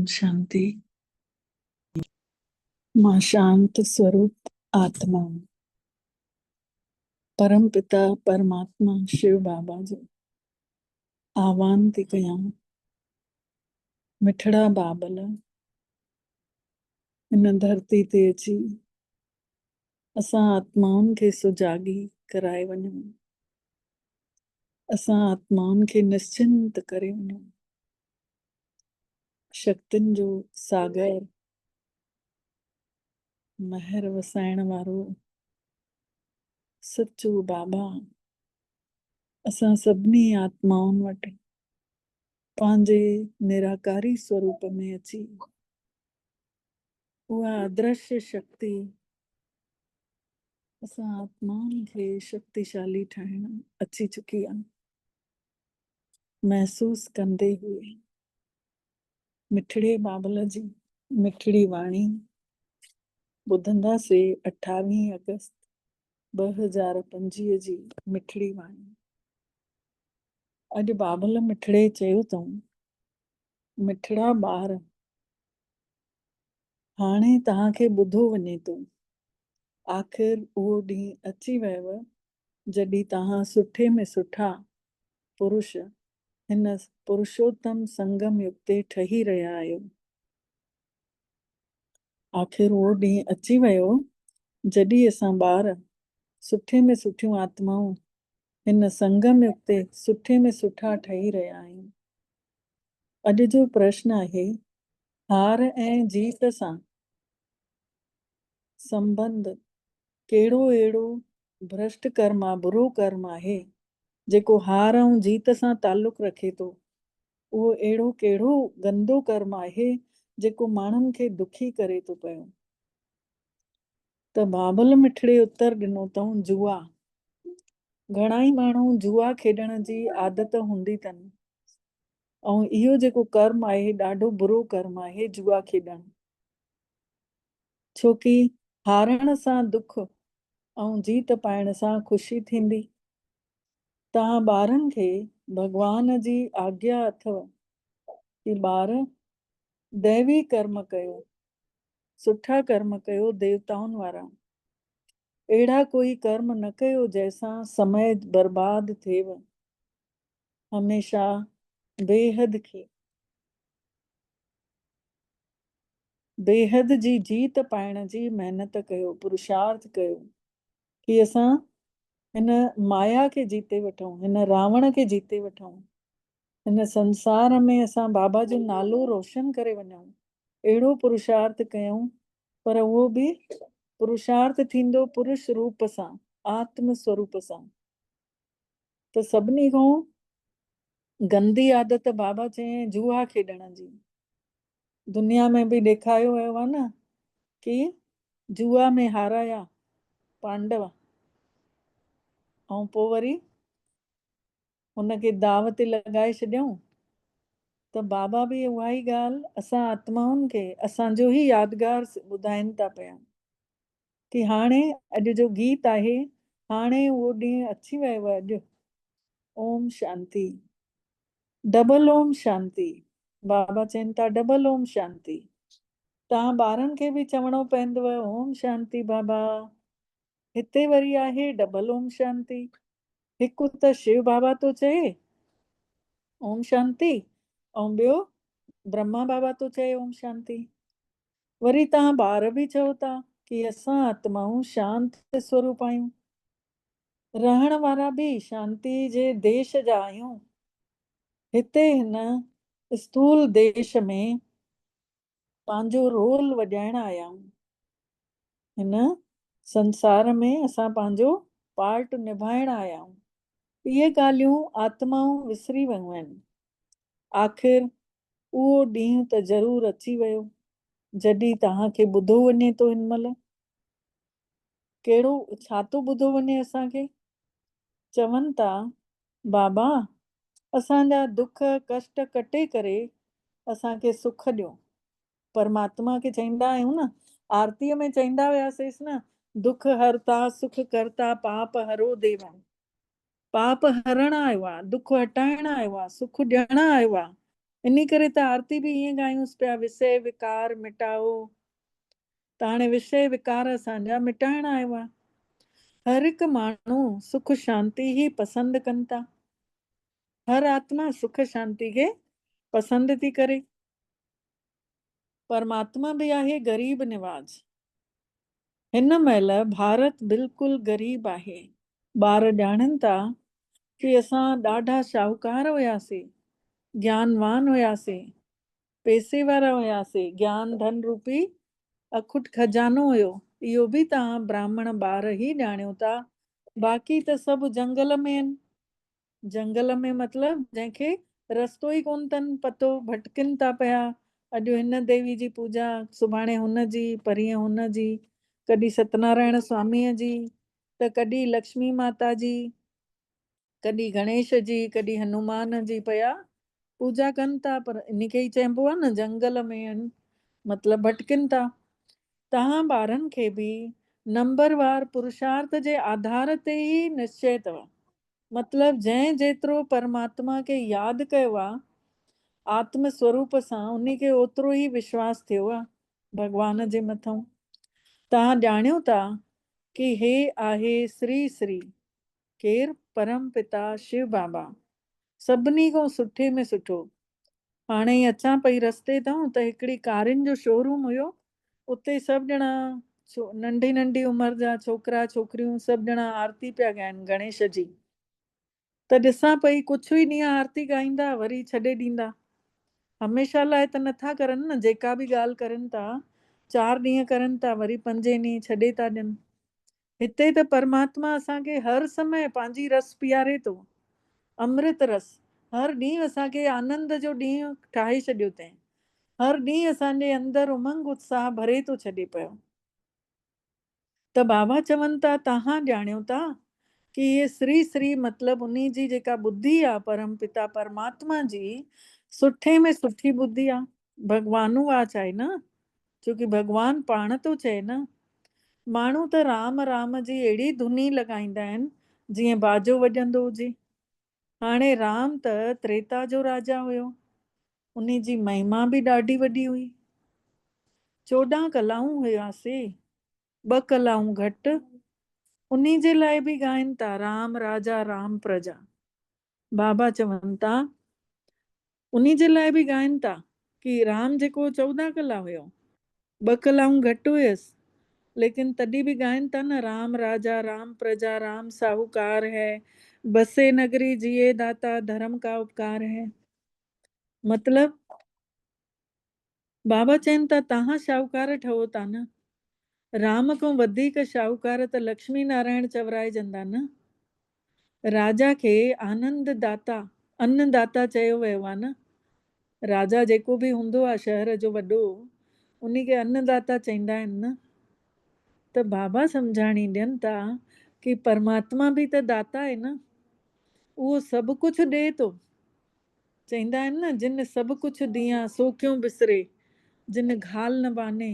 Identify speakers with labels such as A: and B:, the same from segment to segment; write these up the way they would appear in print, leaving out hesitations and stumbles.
A: शांति। मां शांत स्वरूप आत्मा परम पिता परमात्मा शिव बाबा जो आह्वान थी कयां। मिठड़ा बाबल इन धरती ते अची असां आत्माउनि खे सुजागी कराए वञूं, असां आत्माउनि खे निश्चिंत करे वञूं। शक्तियुनि जो सागर महर वसाइण वारो सच्चो बाबा असां सभिनी आत्माउनि वटि पंहिंजे निराकारी स्वरूप में अची उहा अदृश्य शक्ति असां आत्माउनि खे शक्तिशाली ठाहिण अची चुकी आहे। महसूस कंदे हुए मिठड़े बाबल जी मिठड़ी वाणी ॿुधंदासीं 28 अगस्त 2025 जी मिठड़ी वाणी। अॼु बाबल मिठड़े चयो अथऊं, मिठड़ा ॿार हाणे तव्हांखे ॿुधो वञे थो। आख़िर उहो ॾींहुं अची वियो जॾहिं तव्हां सुठे में सुठा पुरुष हिन पुरुषोत्तम संगम युग ते ठही रहिया आहियो। आख़िर उहो ॾींहुं अची वियो जॾहिं असां ॿार सुठे में सुठियूं आत्माऊं हिन संगम युग ते सुठे में सुठा ठही रहिया आहियूं। अॼु जो प्रश्न आहे, हार ऐं जीत सां संबंध कहिड़ो अहिड़ो भ्रष्ट कर्म आहे, बुरो कर्म आहे जेको हार ऐं जीत सां तालुक़ रखे थो। उहो अहिड़ो कहिड़ो गंदो कर्म आहे जेको माण्हुनि खे दुखी करे थो पियो। त बाबल मिठड़े उत्तर ॾिनो अथऊं, जुआ। घणाई माण्हू जुआ खेॾण जी आदत हूंदी अथनि ऐं इहो जेको कर्म आहे ॾाढो बुरो कर्म आहे जुआ खेॾणु। छोकी हारण सां दुख ऐं जीत पाइण सां ख़ुशी थींदी। तव्हां ॿारनि खे भॻवान जी आज्ञा अथव कि ॿार दैवी कर्म कयो, सुठा कर्म कयो, देवताउनि वारा। अहिड़ा कोई कर्म न कयो जंहिंसां समय बर्बाद थिएव। हमेशा बेहद जी जीत पाइण जी महिनत कयो, पुरुषार्थ कयो कि असां हिन माया खे जीते वठूं, हिन रावण खे जीते वठूं, हिन संसार में असां बाबा जो नालो रोशन करे वञूं। अहिड़ो पुरुषार्थ कयूं, पर उहो बि पुरुषार्थ थींदो पुरुष रूप सां, आत्म स्वरूप सां। त सभिनी खां गंदी आदत बाबा चई जुआ खेॾण जी। दुनिया में बि ॾेखारियो वियो आहे न कि जुआ में हाराया पांडव ऐं पोइ वरी हुनखे दाव ते लॻाए छॾियऊं। त बाबा बि उहा ई ॻाल्हि असां आत्माउनि खे असांजो ई यादगार ॿुधाइनि था पिया कि हाणे अॼु जो गीत आहे, हाणे उहो ॾींहुं अची वियो आहे। अॼु ओम शांति, डबल ओम शांति। बाबा चवनि था डबल ओम शांति। तव्हां ॿारनि खे बि चवणो पवंदव ओम शांति बाबा। हिते वरी आहे डबल ओम शांति। हिकु त शिव बाबा थो चए ओम शांति ऐं ॿियो ब्रह्मा बाबा थो चए ओम शांति। वरी तव्हां ॿार बि चओ था कि असां आत्माऊं शांत स्वरूप आहियूं, रहण वारा बि शांति जे देश जा आहियूं। हिते हिन स्थूल देश में पंहिंजो रोल वॼाइण आया आहियूं। हिन संसार में असां पंहिंजो पार्ट निभाइण आया आहियूं। इहे ॻाल्हियूं आत्माऊं विसरी वियूं आहिनि। आख़िर उहो ॾींहुं त ज़रूरु अची वियो जॾहिं तव्हांखे ॿुधो वञे थो। हिन महिल कहिड़ो छा थो ॿुधो वञे असांखे? चवनि था बाबा असांजा दुख कष्ट कटे करे असांखे सुख ॾियो। परमात्मा खे चईंदा आहियूं न, आरतीअ में चईंदा हुआसीं न, दुख हरता सुख करता पाप हरो देवा। पाप हरण आयो आहे, दुख हटाइण आयो आहे, सुख ॾियण आयो आहे। इन करे त आरती बि ईअं ॻायूंसि पिया, विषय विकार मिटाओ। त हाणे विषय विकार असांजा मिटाइण आयो आहे। हर हिकु माण्हू सुख शांती ई पसंदि कनि था। हर आत्मा सुख शांती खे पसंदि थी करे। परमात्मा बि आहे ग़रीब निवाज। हिन महिल भारत बिल्कुलु ग़रीब आहे। ॿार ॼाणनि था कि असां ॾाढा शाहूकार हुयासीं, ज्ञानवान हुयासीं, पैसे वारा हुयासीं, ज्ञान धन रूपी अखुट खजानो हुयो। इहो बि तव्हां ब्राह्मण ॿार ई ॼाणियो था। बाक़ी त सभु जंगल में आहिनि। जंगल में मतिलबु जंहिंखे रस्तो ई कोन अथनि पतो, भटकनि था पिया। अॼु हिन देवी जी पूजा, सुभाणे हुन जी, परीहं हुन जी, कॾहिं सत्यनारायण स्वामीअ जी, त कॾहिं लक्ष्मी माता जी, कॾहिं गणेश जी, कॾहिं हनुमान जी पिया पूजा कनि था। पर इन खे ई चइबो आहे न जंगल में आहिनि, मतिलबु भटकनि था। तव्हां ॿारनि खे बि नंबरवार पुरुषार्थ जे आधार ते ई निश्चय अथव। मतिलबु जंहिं जेतिरो परमात्मा खे यादि कयो आहे आत्म स्वरूप सां, उन खे ओतिरो ई विश्वास थियो आहे भॻवान जे मथां। तव्हां ॼाणियो था कि हे आहे श्री श्री केरु? परम पिता शिव बाबा, सभिनी खां सुठे में सुठो। हाणे ई अचां पई रस्ते तां त हिकिड़ी कारियुनि जो शोरूम हुयो। उते सभु ॼणा नंढी नंढी उमिरि जा छोकिरा छोकिरियूं सभु ॼणा आरती पिया ॻाइनि गणेश जी। त ॾिसां पई कुझु ई ॾींहं आरती ॻाईंदा वरी छॾे ॾींदा। हमेशह लाइ त नथा करनि न, जेका बि ॻाल्हि करनि था 4 ॾींहं करनि था वरी 5 ॾींहं छॾे था ॾियनि। हिते त परमात्मा असांखे हर समय पंहिंजी रस पीआरे थो, अमृत रस। हर ॾींहुं असांखे आनंद जो ॾींहुं ठाहे छॾियो अथई। हर ॾींहुं असांजे अंदरि उमंग उत्साह भरे थो छॾे पियो। त बाबा चवनि था तव्हां ॼाणियो था कि इहे श्री श्री मतिलबु उन जी जेका बुद्धि आहे परम पिता परमात्मा जी, सुठे में सुठी बुद्धि आहे। भगवानु वाच आहे न, छोकी भगवान पाण थो चए न। माण्हू त राम राम जी अहिड़ी धुनी लॻाईंदा आहिनि जीअं बाजो वॼंदो हुजे। हाणे राम त त्रेता जो राजा हुयो, उन जी महिमा बि ॾाढी वॾी हुई। 14 कलाऊं हुयासीं, 2 कलाऊं घटि। उन जे लाइ बि ॻाइनि था राम राजा राम प्रजा। बाबा चवनि था उन जे लाइ बि ॻाइनि था कि राम जेको 14 कला हुयो, 2 कलाऊं घटि हुयसि, लेकिन तॾहिं बि ॻाइनि था न राम राजा राम प्रजा राम साहूकार है, बसे नगरी जिए दाता धर्म का उपकार है। मतलब बाबा चवनि था तव्हां शाहूकार ठहो था न, राम खां वधीक शाहूकार त लक्ष्मी नारायण चवराइजंदा न। राजा खे आनंद दाता, अन्नदाता चयो वियो आहे न। राजा जेको बि हूंदो आहे शहर जो वॾो, उन खे अन्नदाता चवंदा आहिनि न। त बाबा सम्झाणी ॾियनि था कि परमात्मा बि त दाता आहे न, उहो सभु कुझु ॾे थो। चवंदा आहिनि न जिन सभु कुझु दियां सो क्यों बिसरे, जिन घाल न बाने।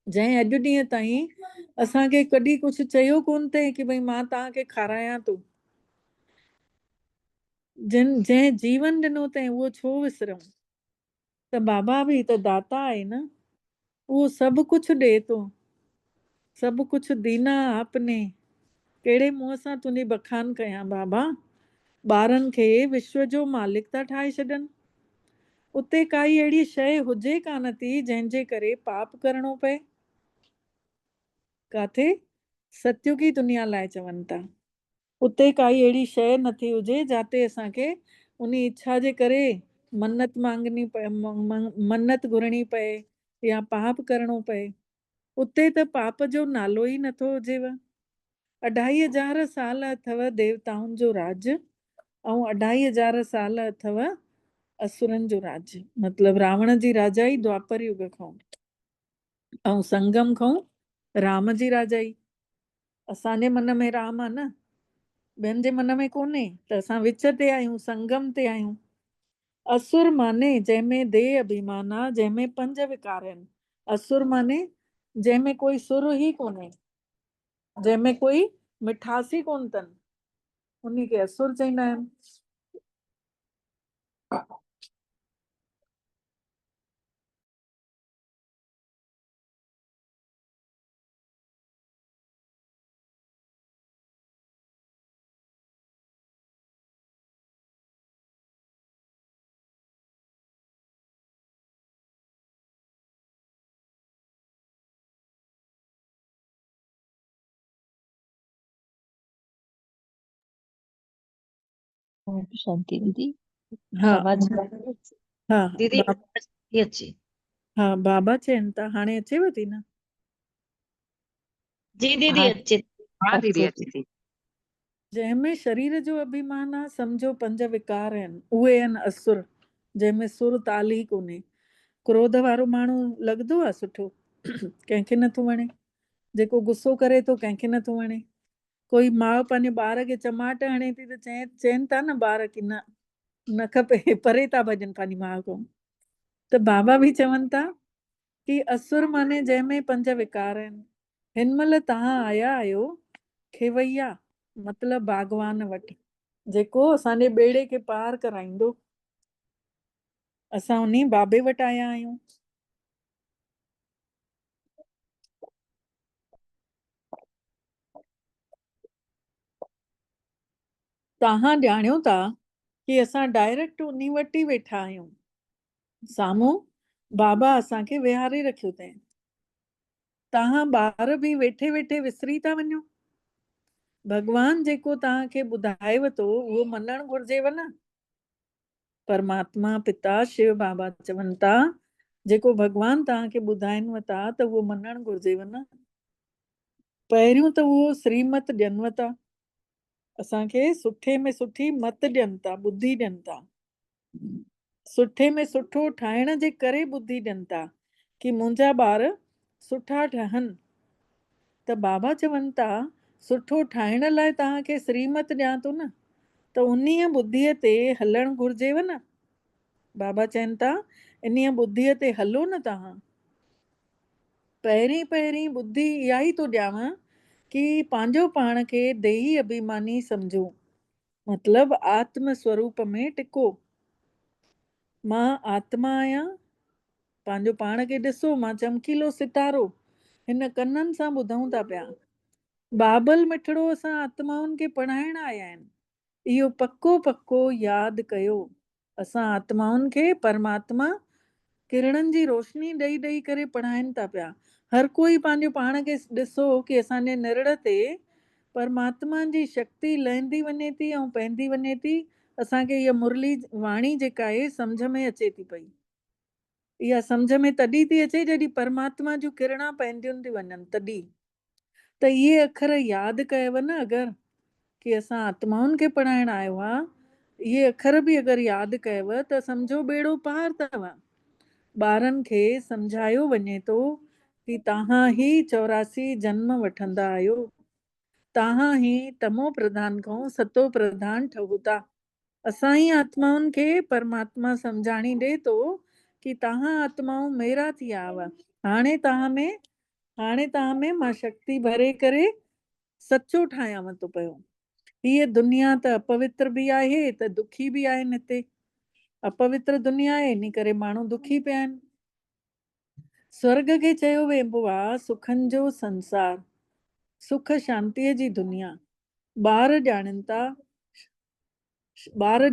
A: जंहिं अॼु ॾींहं ताईं असांखे कॾहिं कुझु चयो कोन अथई कि भई मां तव्हांखे खारायां थो। जंहिं जीवन ॾिनो अथई उहो छो विसरूं। त बाबा बि त दाता आहे न, उहो सभु कुझु ॾे थो। सभु कुझु दीना आपने, कहिड़े मुंहं सां तुंहिंजी बखान कयां बाबा। ॿारनि खे विश्व जो मालिक था ठाहे छॾनि। उते काई अहिड़ी शइ हुजे कान थी जंहिंजे करे पाप करिणो पए। काथे? सत्युगी दुनिया लाइ चवनि था। उते काई अहिड़ी शइ नथी हुजे जाते असांखे उन इच्छा जे करे मन्नत मांगनी पए, मन्नत घुरणी पए या पाप करिणो पए। उते त पाप जो नालो ई नथो हुजेव। 2500 साल अथव देवताउनि जो राज, ऐं 2500 साल अथव असुरनि जो राज। मतिलबु रावण जी राजाई द्वापर युग खां, ऐं संगम खां राम जी राजाई। असांजे मन में राम आहे न, ॿियनि जे मन में कोन्हे। त असां विच ते आहियूं, संगम ते आहियूं। असुर माने जंहिंमें देह अभिमान आहे, जंहिंमें 5 विकार आहिनि। असुर माने जंहिंमें कोई सुर ई कोन्हे, जंहिंमें कोई मिठास ई कोन अथनि, उन खे असुर चवंदा आहिनि।
B: ओम शांति दीदी।
A: हा
B: आवाज
A: हा
B: दीदी
A: बा,
B: ये अच्छी।
A: हा बाबा चवनि था हाणे अचेव थी न।
B: जी दीदी
C: हाँ
B: अच्छे।
C: हाँ दीदी
B: अच्छे
C: अच्छी थी।
A: जंहिंमें शरीर जो अभिमान आहे सम्झो 5 विकार आहिनि, उहे आहिनि असुर, जंहिंमें सुर ताल ई कोन्हे। क्रोध वारो माण्हू लॻंदो आहे सुठो, कंहिंखे नथो वणे। जेको गुस्सो करे थो कंहिंखे नथो वणे। कोई माउ पंहिंजे ॿार खे चमाट हणे थी त चवनि था न ॿार की न न खपे, परे था भॼनि पंहिंजी माउ खां। त बाबा बि चवनि था कि असुर माने जंहिंमें 5 विकार आहिनि। हिन महिल तव्हां आया आहियो खेवैया मतिलब बागवान वटि, जेको असांजे ॿेड़े खे पार कराईंदो। असां उन्ही बाबे वटि आया आहियूं। तव्हां ॼाणियो था कि असां डायरेक्ट उन्ही वटि ई वेठा आहियूं। साम्हूं बाबा असांखे विहारे रखियो अथई। तव्हां ॿार बि वेठे वेठे विसरी था वञो। भॻवान जेको तव्हांखे ॿुधाएव थो उहो मञणु घुरिजेव न। परमात्मा पिता शिव बाबा चवनि था जेको भॻवान तव्हांखे ॿुधाइनि था त उहो मञणु घुरिजेव न। पहिरियों त उहो श्रीमत ॾियनि था, असांखे सुठे में सुठी मत ॾियनि था, ॿुधी ॾियनि था। सुठे में सुठो ठाहिण जे करे ॿुधी ॾियनि था कि मुंहिंजा ॿार सुठा ठहनि। त बाबा चवनि था सुठो ठाहिण लाइ तव्हांखे श्रीमत ॾियां थो न, त उन्हीअ ॿुद्धीअ ते हलणु घुरिजेव न। बाबा चवनि था इन्हीअ ॿुद्धीअ ते हलो न तव्हां। पहिरीं पहिरीं ॿुधी इहा ई थो ॾियांव कि पंहिंजो पाण खे देही अभिमानी सम्झो, मतिलब आत्म स्वरूप में टिको। मां आत्मा आहियां। पंहिंजो पाण खे ॾिसो, मां चमकीलो सितारो हिन कननि सां ॿुधूं था पिया। बाबल मिठड़ो असां आत्माउनि खे पढ़ाइण आया आहिनि। इहो पक्को पक्को यादि कयो। असां आत्माउनि खे परमात्मा किरणनि जी रोशनी ॾेई ॾेई करे पढ़ाइनि था पिया। हर कोई पंहिंजो पाण खे ॾिसो कि असांजे निरड़ ते परमात्मा जी शक्ति लहंदी वञे थी ऐं पवंदी वञे थी। असांखे इहा मुरली वाणी जेका आहे सम्झ में अचे थी पई। इहा सम्झ में तॾहिं थी अचे जॾहिं परमात्मा जूं किरणां पवंदियूं थी वञनि तॾहिं। त इहे अखर यादि कयव न अगरि कि असां आत्माउनि खे पढ़ाइण आयो आहे, इहे अखर बि अगरि यादि कयव त सम्झो ॿेड़ो पार अथव। ॿारनि खे सम्झायो वञे थो कि तव्हां ई 84 जन्म वठंदा आहियो। तव्हां ई तमो प्रधान खां सतो प्रधान ठहो था। असां ई आत्माउनि खे परमात्मा सम्झाणी ॾे थो कि तव्हां आत्माऊं मेरा थी विया हुआ। हाणे तव्हां में मां शक्ति भरे करे सचो ठाहियांव थो पियो। हीअ दुनिया त अपवित्र बि आहे त दुखी बि आहिनि। हिते अपवित्र दुनिया आहे इन करे माण्हू दुखी पिया आहिनि। स्वर्ग खे चयो वेंदो आहे सुखनि जो संसार, सुख शांतीअ जी दुनिया। ॿार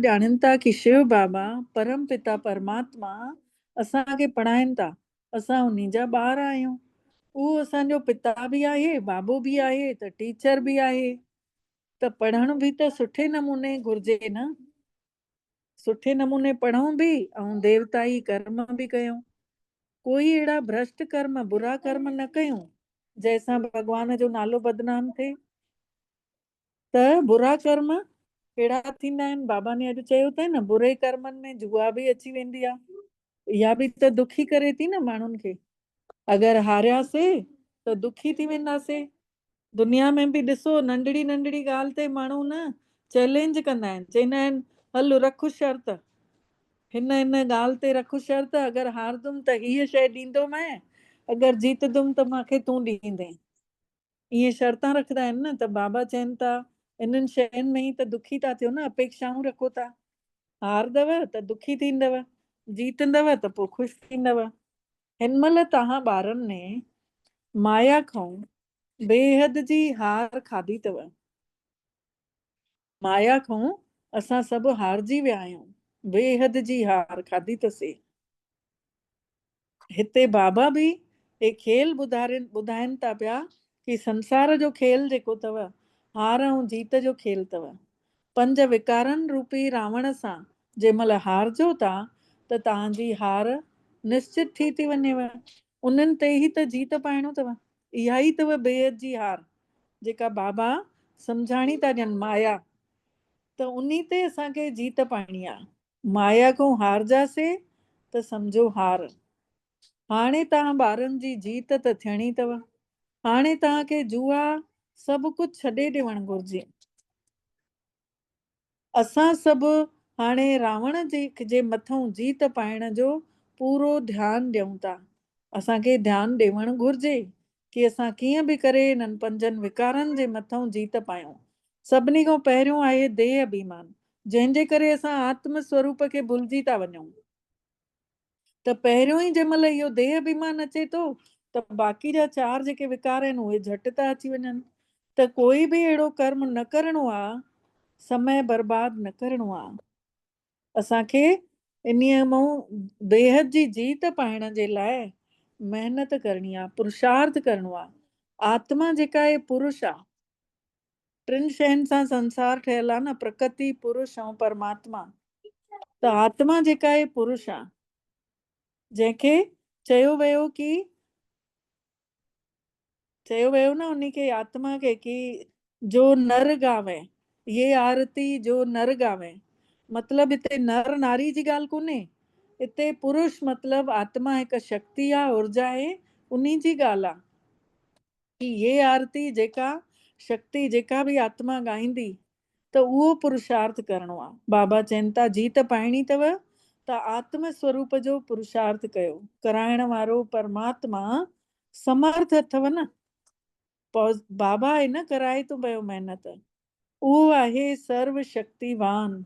A: ॼाणनि था कि शिव बाबा परम पिता परमात्मा असांखे पढ़ाइनि था। असां उन्ही जा ॿार आहियूं। उहो असांजो पिता बि आहे, बाबो बि आहे त टीचर बि आहे। त पढ़ण बि त सुठे नमूने घुरिजे न। सुठे नमूने पढ़ूं बि ऐं देवताई कर्म बि कयूं। कोई अहिड़ा भ्रष्ट कर्म बुरा कर्म न कयूं जंहिंसां भॻवान जो नालो बदनाम थिए। त बुरा कर्म कहिड़ा थींदा आहिनि? बाबा ने अॼु चयो अथई न, बुरे कर्मनि में जुआ बि अची वेंदी आहे। इहा बि त दुखी करे थी न माण्हुनि खे। अगरि हारियासीं त दुखी थी वेंदासीं। दुनिया में बि ॾिसो नंढड़ी नंढड़ी ॻाल्हि ते माण्हू न चैलेंज कंदा आहिनि। चवंदा आहिनि हल रखु शर्त, हिन ॻाल्हि ते रखु शर्त, अगरि हारदुमि त हीअ शइ ॾींदोमांइ, अगरि जीतदुमि त मूंखे तूं ॾींदे। ईअं शर्तां रखंदा आहिनि न। त बाबा चवनि था इन्हनि शयुनि में ई त दुखी था थियो न। अपेक्षाऊं रखो था। हारदव त दुखी थींदव, जीतंदव त पोइ ख़ुशि थींदव। हिन महिल तव्हां ॿारनि ने माया खां बेहद जी हार खाधी अथव। माया खां असां सभु हारजी विया आहियूं। बेहद जी हार खाधी अथसीं। हिते बाबा बि हे खेल ॿुधाइनि था पिया कि संसार जो खेल जेको अथव हार ऐं जीत जो खेल अथव। पंज विकारनि रूपी रावण सां जंहिंमहिल हारजो था त तव्हांजी हार निश्चित थी थी वञेव। उन्हनि ते ई त जीत पाइणो अथव। इहा ई अथव बेअत जी हार, जेका बाबा सम्झाणी था ॾियनि, माया। त उन ते असांखे जीत पाइणी आहे। माया खां हारजासीं त सम्झो हार। हाणे तव्हां ॿारनि जी जीत त थियणी अथव। हाणे तव्हांखे जुआ सभु कुझु छॾे ॾियणु घुरिजे। असां सभु हाणे रावण जे मथां जीत पाइण जो पूरो ध्यानु ॾियूं था। असांखे ध्यानु ॾियणु घुरिजे कि असां कीअं बि करे हिननि पंजनि विकारनि जे मथां जीत पायूं। सभिनी खां पहिरियों आहे देह अभिमान, जंहिंजे करे असां आत्म स्वरूप खे भुलिजी था वञूं। त पहिरियों ई जंहिं महिल इहो देह अभिमान अचे थो त बाक़ी जा चार जेके विकार आहिनि उहे झटि था अची वञनि। त कोई बि अहिड़ो कर्म न करिणो आहे, समय बर्बाद न करिणो आहे। असांखे इन्हीअ मां बेहद जी जीत पाइण जे लाइ महिनत करणी आहे, पुरुषार्थ करिणो आहे। आत्मा जेका आहे पुरुष आहे। टिनि शयुनि सां संसार ठहियल आहे न, प्रकृति, पुरुष ऐं परमात्मा। त आत्मा जेका आहे पुरुष आहे, जंहिंखे चयो वियो न उनखे आत्मा खे कि जो नर गावे, ये आरती जो नर गावे। मतलब हिते नर नारी जी ॻाल्हि कोन्हे, हिते पुरुष मतलब आत्मा हिकु शक्ति आहे, ऊर्जा आहे, उन्ही जी ॻाल्हि आहे कि ये आरती जेका शक्ति जेका बि आत्मा ॻाईंदी त उहो पुरुषार्थ करिणो आहे। बाबा चवनि था जीत पाइणी अथव त आत्म स्वरूप जो पुरुषार्थ कयो। कराइण वारो परमात्मा समर्थ अथव न। बाबा आहे न कराए थो पियो महिनत। उहो आहे सर्व शक्तिवान,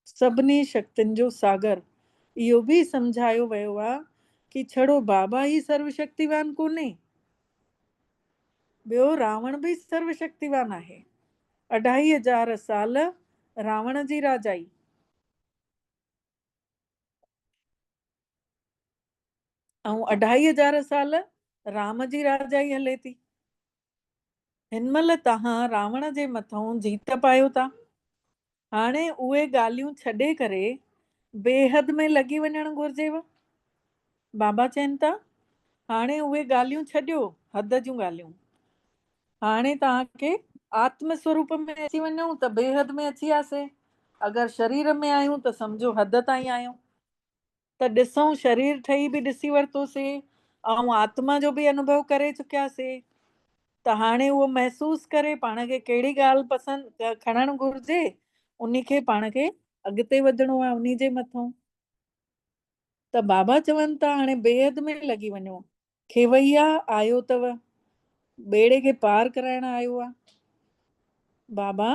A: सभिनी शक्तियुनि जो सागर। इहो बि सम्झायो वियो आहे कि छड़ो बाबा ई सर्व शक्तिवान कोन्हे, ॿियो रावण बि सर्व शक्तिवान आहे। 2500 साल रावण जी राजाई, ऐं 2500 साल राम जी राजाई हले थी। हिन महिल तव्हां रावण जे मथां जीत पायो था। हाणे उहे ॻाल्हियूं छॾे करे बेहद में लॻी वञणु घुरिजेव। बाबा चवनि था हाणे उहे ॻाल्हियूं छॾियो, हद जूं ॻाल्हियूं। हाणे तव्हांखे आत्म स्वरूप में अची वञूं त बेहद में अची वियासीं। अगरि शरीर में आहियूं त सम्झो हद ताईं आहियूं। त ॾिसूं, शरीर ठही बि ॾिसी वरितोसीं ऐं आत्मा जो बि अनुभव करे चुकियासीं। त हाणे उहो महसूस करे पाण खे कहिड़ी ॻाल्हि पसंदि खणणु घुरिजे, उन खे पाण खे अॻिते वधिणो आहे उन जे मथां। त बाबा चवनि था हाणे बेहद में लॻी वञो। खेवैया आयो अथव, ॿेड़े खे पार कराइण आयो आहे। बाबा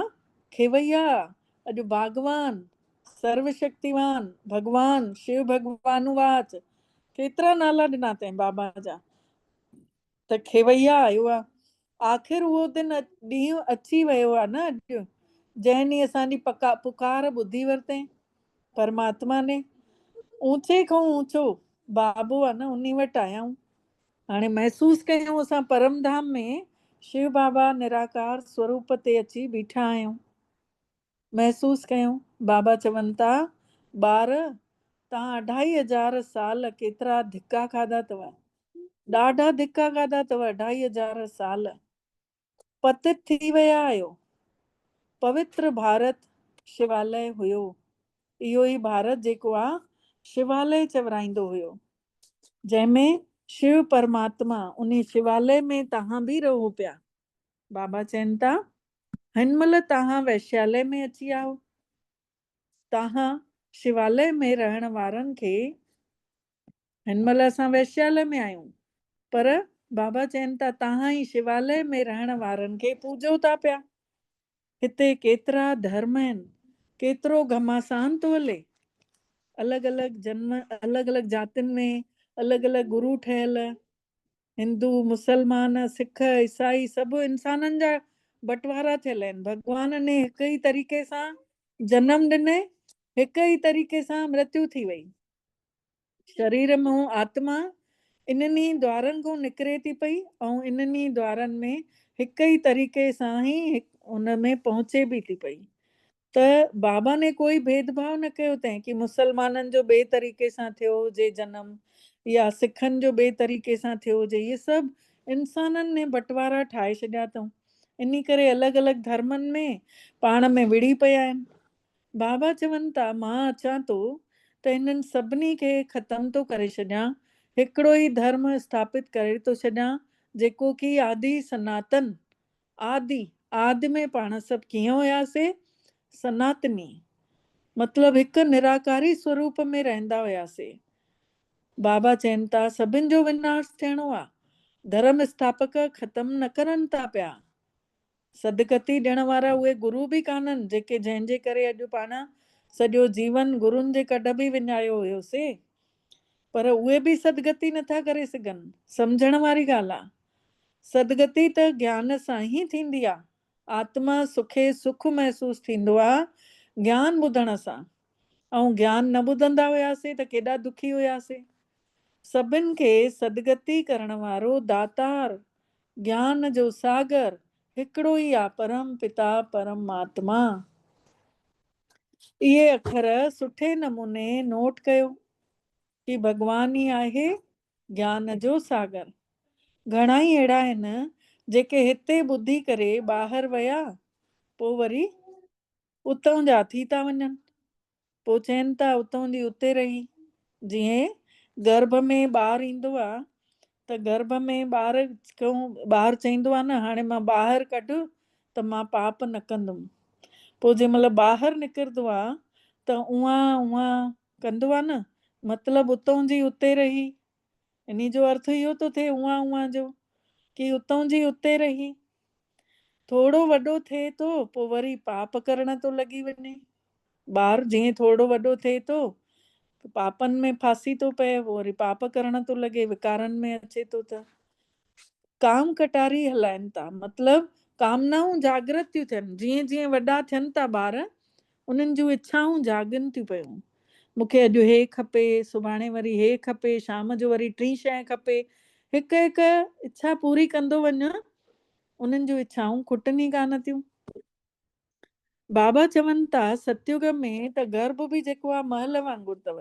A: खेवैया, अॼु बागवान, सर्वशक्तिवान, भगवान शिव भगवानुवाच, केतिरा नाला ॾिना अथई बाबा जा। त खेवैया आयो आहे। आख़िर उहो दिन ॾींहुं अची वियो आहे न अॼु, जंहिं ॾींहुं असांजी पुकार ॿुधी वरितई परमात्मा ने। ऊचे खां ऊचो बाबो आहे न, उन वटि आया आहियूं। हाणे महसूस कयूं असां परम धाम में शिव बाबा निराकार स्वरूप ते अची बीठा आहियूं। महसूस कयूं। बाबा चवनि था ॿार, तव्हां 2500 साल केतिरा धिका खाधा अथव, ॾाढा धिका खाधा अथव। 2500 साल पतित थी विया आहियो। पवित्र भारत शिवालय हुयो, इहो ई भारत जेको आहे शिवालय चवराईंदो हुयो, जंहिंमें शिव परमात्मा, उन शिवालय में तव्हां बि रहो पिया। बाबा चवनि था हिन महिल तव्हां वैश्यालय में अची आयो। तव्हां शिवालय में रहण वारनि खे, हिन महिल असां वैश्यालय में आहियूं, पर बाबा चवनि था तव्हां ई शिवालय में रहण वारनि खे पूॼो था पिया। हिते केतिरा धर्म आहिनि, केतिरो घमासान थो हले। अलॻि अलॻि जन्म, अलॻि अलॻि जातियुनि में अलॻि अलॻि गुरू ठहियल, हिंदू, मुसलमान, सिख, ईसाई, सभु इंसाननि जा बंटवारा थियल आहिनि। भॻवान ने हिकु ई तरीक़े सां जनम ॾिनई, हिकु ई तरीक़े सां मृत्यु थी वई। शरीर मां आत्मा इन्हनि द्वारनि खां निकिरे थी पई, ऐं इन्हनि द्वारनि में हिकु ई तरीक़े सां ई हुन में पहुचे बि थी पई। त बाबा ने कोई भेदभाव न कयो अथईं कि मुसलमाननि जो ॿिए तरीक़े सां थियो हुजे जनम, या सिखनि जो ॿिए तरीक़े सां थियो हुजे। इहे सभु इंसाननि ने बंटवारा ठाहे छॾिया अथऊं। इन करे अलॻि अलॻि धर्मनि में पाण में विड़ी पिया आहिनि। बाबा चवनि था मां अचां थो त इन्हनि सभिनी खे ख़तम थो करे छॾियां, हिकिड़ो ई धर्म स्थापित करे थो छॾियां, जेको कि आदि सनातन, आदि में पाण सभु कीअं हुयासीं, सनातनी मतिलबु हिकु निराकारी स्वरूप में रहंदा हुयासीं। बाबा चवनि था सभिनि जो विनाश थियणो आहे, धर्म स्थापक ख़तम न करनि था पिया। सदगति ॾियण वारा उहे गुरू बि कान्हनि जेके जंहिंजे करे अॼु पाण सॼो जीवन गुरुनि जे कॾ बि विञायो हुयोसीं, पर उहे बि सदगति नथा करे सघनि। सम्झण वारी ॻाल्हि आहे, सदगति त ज्ञान सां ई थींदी आहे। आत्मा सुखे सुख महसूसु थींदो आहे ज्ञान ॿुधण सां, ऐं ज्ञान न ॿुधंदा हुयासीं त केॾा दुखी हुयासीं। सभिनि खे सदगति करण वारो दातार, ज्ञान जो सागर हिकिड़ो ई आहे, परम पिता परमात्मा। इहे अखर सुठे नमूने नोट कयो कि भॻवान ई आहे ज्ञान जो सागर। घणा ई अहिड़ा आहिनि जेके हिते ॿुधी करे ॿाहिरि विया, पोइ वरी उतां जा थी था वञनि, पोइ चवनि था उतां जी उते रही। जीअं गर्भ में ॿारु ईंदो आहे त गर्भ में ॿारु चईंदो आहे न हाणे मां ॿाहिरि कढ त मां पाप न कंदुमि। पोइ जंहिं महिल ॿाहिरि निकिरंदो आहे त उहा कंदो आहे न, मतिलबु उतां जी उते रही। इन जो अर्थ इहो थो थिए उहा जो कि उतां जी उते रही। थोरो वॾो थिए थो पोइ वरी पाप करण थो लॻी वञे। ॿारु जीअं थोरो वॾो थिए थो पापनि में फासी थो पए, वरी पाप करण थो लॻे, विकारनि में अचे थो त काम कटारी हलाइनि था। मतिलबु कामनाऊं जागृत थियूं थियनि। जीअं जीअं वॾा थियनि था ॿार, उन्हनि जूं इच्छाऊं जागनि थियूं पियूं। मूंखे अॼु हे खपे, सुभाणे वरी हे खपे, शाम जो वरी टी शइ खपे। हिकु हिकु इच्छा पूरी कंदो वञ, उन्हनि जूं इच्छाऊं खुटनि ई कान थियूं। बाबा चवनि था सतयुग में त गर्भ बि जेको आहे महल वांगुरु अथव,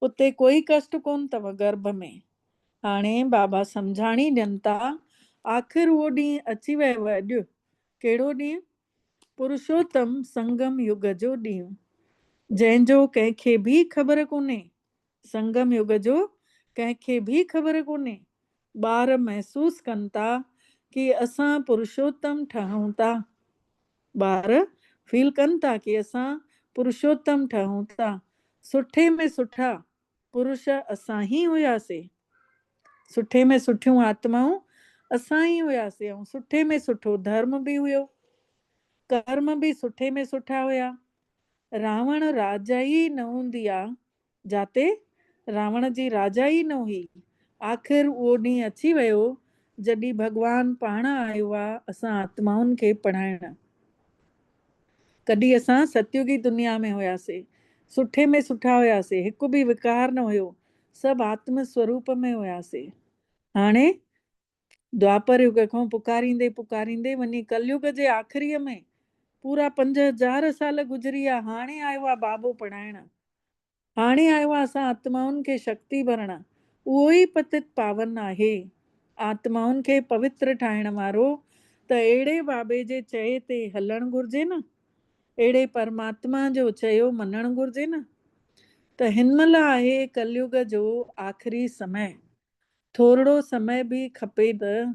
A: उते कोई कष्ट कोन अथव गर्भ में। हाणे बाबा सम्झाणी ॾियनि था, आख़िर उहो ॾींहुं अची वियो अॼु। कहिड़ो ॾींहुं? पुरुषोत्तम संगम युग जो ॾींहुं, जंहिंजो कंहिंखे बि ख़बर कोन्हे। संगम युग जो कंहिंखे बि ख़बर कोन्हे। ॿार महसूसु कनि था कि असां पुरुषोत्तम ठहूं था। ॿार फील कनि था कि असां पुरुषोत्तम ठहूं था। सुठे में सुठा पुरुष असां ई हुयासीं। सुठे में सुठियूं आत्माऊं असां ई हुयासीं, ऐं सुठे में सुठो धर्म बि हुयो, कर्म बि सुठे में सुठा हुया। रावण राजाई न हूंदी आहे जाते रावण जी राजाई न हुई। आख़िर उहो ॾींहुं अची वियो जॾहिं भॻवानु पाण आयो आहे असां आत्माउनि खे पढ़ाइण। कॾहिं असां सतयुगी दुनिया में हुयासीं, सुठे में सुठा हुयासीं, हिकु बि विकार न हुयो, सभु आत्म स्वरूप में हुयासीं। हाणे द्वापर युग खां पुकारींदे पुकारींदे वञी कलयुग जे आख़िरीअ में पूरा 5000 साल गुज़री विया। हाणे आयो आहे बाबो पढ़ाइण, हाणे आयो आहे असां आत्माउनि खे शक्ति भरण। उहो ई पतित पावन आहे, आत्माउनि खे पवित्र ठाहिण वारो। त अहिड़े बाबे जे चए ते हलणु घुरिजे न, अहिड़े परमात्मा जो चयो मञणु घुरिजे न। त हिनमहिल आहे कलयुग जो आख़िरी समय। थोरो समय बि खपे त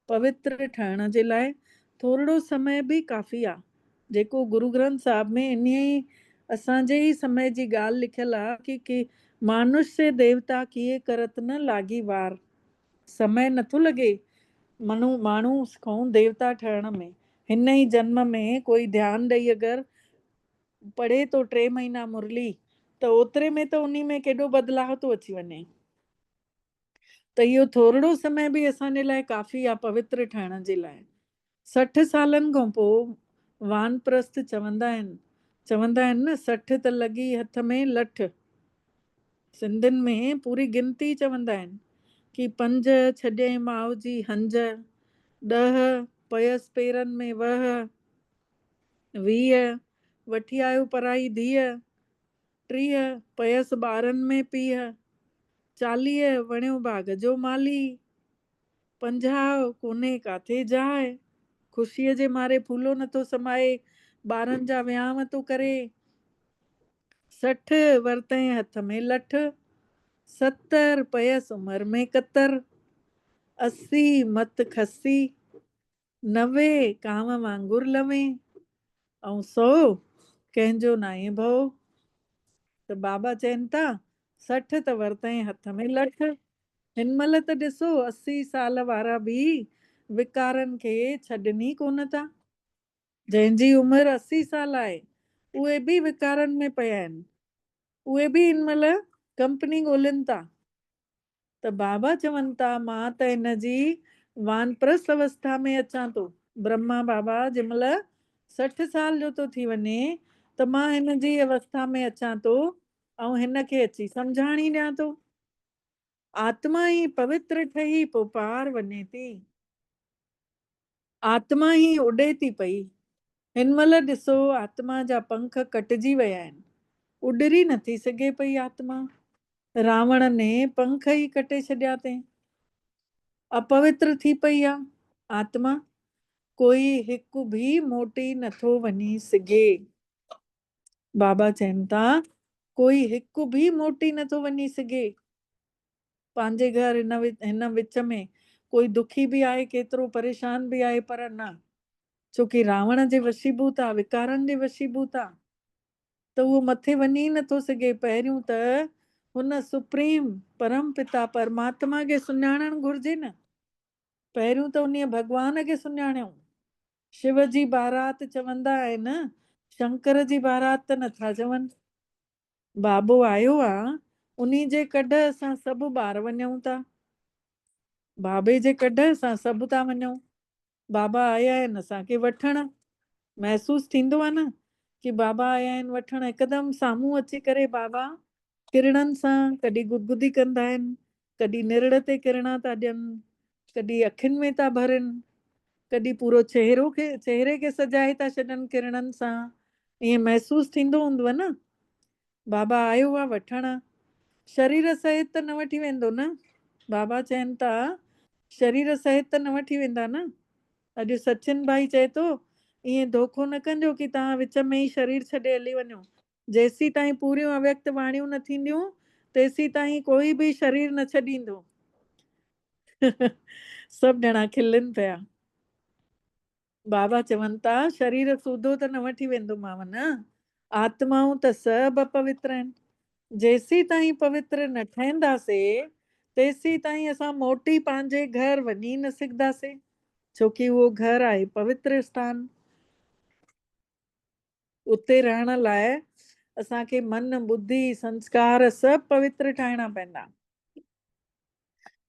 A: पवित्र ठहण जे लाइ, थोरो समय बि काफ़ी आहे। जेको गुरु ग्रंथ साहिब में इन ई असांजे ई समय जी ॻाल्हि लिखियलु आहे कि मानुष्य देवता किए करत न लागी वार। समय नथो लॻे माण्हू खां देवता ठहण में। हिन ई जन्म में कोई ध्यानु ॾेई अगरि पढ़े तो 3 महीना मुरली, त ओतिरे में त उन्ही में केॾो बदलाव थो अची वञे। त इहो थोरो समय बि असांजे लाइ काफ़ी आहे पवित्र ठहण जे लाइ। 60 सालनि खां पोइ वानप्रस्थ चवंदा आहिनि न, 60 त लॻी हथ में लठ। सिंधियुनि में पूरी गिनती चवंदा आहिनि कि 5 छॾे माउ जी हंज, 10 पयसि पेरनि में वह, 20 वठी आयो पराई धीअ, 30 पयसि ॿारनि में पीउ, 40 वणियो बाग़ जो माली, 50 कोन्हे काथे जाइ, ख़ुशीअ जे मारे फूलो नथो समाए, ॿारनि जा वियांव थो करे, 60 वरितई हथ में लठ, 70 पयसि उमिरि में कतर, 80 मत खसी, 90 कांव वांगुरु लवे, ऐं 100 कंहिंजो नाहे भउ। त बाबा चवनि था 60 त वरितई हथ में लठ। हिन महिल त ॾिसो 80 साल वारा बि विकारनि खे छॾनि ई कोन था। जंहिंजी उमिरि 80 साल आहे उहे बि विकारनि में पिया आहिनि, उहे बि हिन महिल कंपनी ॻोल्हनि था। त बाबा चवनि था मां त हिन जी वानप्रस्थ अवस्था में अचां थो। ब्रह्मा बाबा जंहिंमहिल 60 साल जो थो थी वञे त मां हिन जी अवस्था में अचां थो ऐं हिन खे अची सम्झाणी ॾियां थो। आत्मा ई पवित्र ठही पोइ पार वञे थी, आत्मा ई उॾे थी पई। हिन महिल ॾिसो आत्मा जा पंख कटिजी विया आहिनि, उॾरी नथी सघे पई आत्मा। रावण ने पंख ई कटे छॾिया अथई, अपवित्र थी पई आहे आत्मा, कोई हिकु बि मोटी नथो वञी सघे। बाबा चवनि था कोई हिकु बि मोटी नथो वञी सघे। पंहिंजे घर हिन विच में कोई दुखी बि आहे, केतिरो परेशान बि आहे, पर न, छोकी रावण जे वशीभूत आहे, विकारनि जे वशीभूत आहे, त उहो मथे वञी नथो सघे। पहिरियों त हुन सुप्रीम परम पिता परमात्मा खे सुञाणणु घुरिजे न, पहिरियों त उन भॻवान खे सुञाणियो। शिव जी बारात चवंदा आहिनि, शंकर जी बारात त नथा चवनि। बाबो आयो आहे, उन जे कढ असां सभु ॿार वञूं था, बाबे जे कढ असां सभु था वञूं। बाबा आया आहिनि असांखे वठण, महसूसु थींदो आहे न कि बाबा आया आहिनि वठण। हिकदमि साम्हूं अची करे बाबा किरणनि सां कॾहिं गुदगुदी कंदा आहिनि, कॾहिं निरड़ ते किरणा था ॾियनि, कॾहिं अखियुनि में था भरनि, कॾहिं पूरो चेहरे खे सजाए था छॾनि किरणनि सां। ईअं महसूसु थींदो हूंदव न। बाबा आयो आहे वठण, शरीर सहित त न वठी वेंदो न। बाबा चवनि था शरीर सहित त न वठी वेंदा न। अॼु सचिन भाई चए थो ईअं धोखो न कजो कि तव्हां विच में ई शरीर छॾे हली वञो। जेसीं ताईं पूरियूं अव्यक्त वाणियूं न थींदियूं तेसीं ताईं कोई बि शरीर न छॾींदो। सभु ॼणा खिलनि पिया। बाबा चवनि था शरीर सूधो त न वठी वेंदोमांव न, आत्माऊं त सभु अपवित्र आहिनि। जेसीं ताईं पवित्र न ठहंदासीं तेसीं ताईं असां मोटी पंहिंजे घर वञी न सघंदासीं, छोकी उहो घर आहे पवित्र स्थान। उते रहण लाइ असांखे मन बुद्धि संस्कार सभु पवित्र ठाहिणा पवंदा।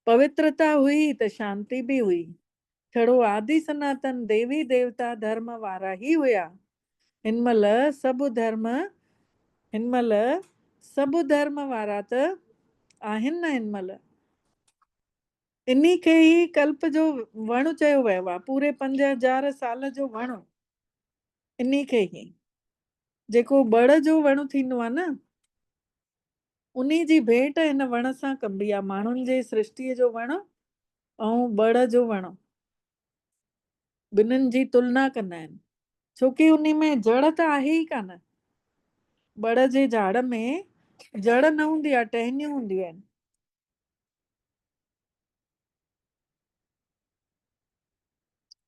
A: पवित्रता हुई त शांती बि हुई। छड़ो आदि सनातन देवी देवता धर्म वारा ही हुया। हिन महिल सभु धर्म वारा त आहिनि न। हिन महिल इन्ही खे ई कल्प जो वण चयो वियो आहे, पूरे 5000 साल जो वण। इन्ही खे ई जेको बड़ जो वण थींदो आहे न, उन्ही जी भेंट हिन वण सां कबी आहे। माण्हुनि जे सृष्टिअ जो वण ऐं बड़ जो वण, ॿिन्हिनि जी तुलना कंदा आहिनि, छोकी उन में जड़ त आहे ई कान। बड़ जे झाड़ में जड़ न हूंदी आहे, टहनियूं हूंदियूं आहिनि।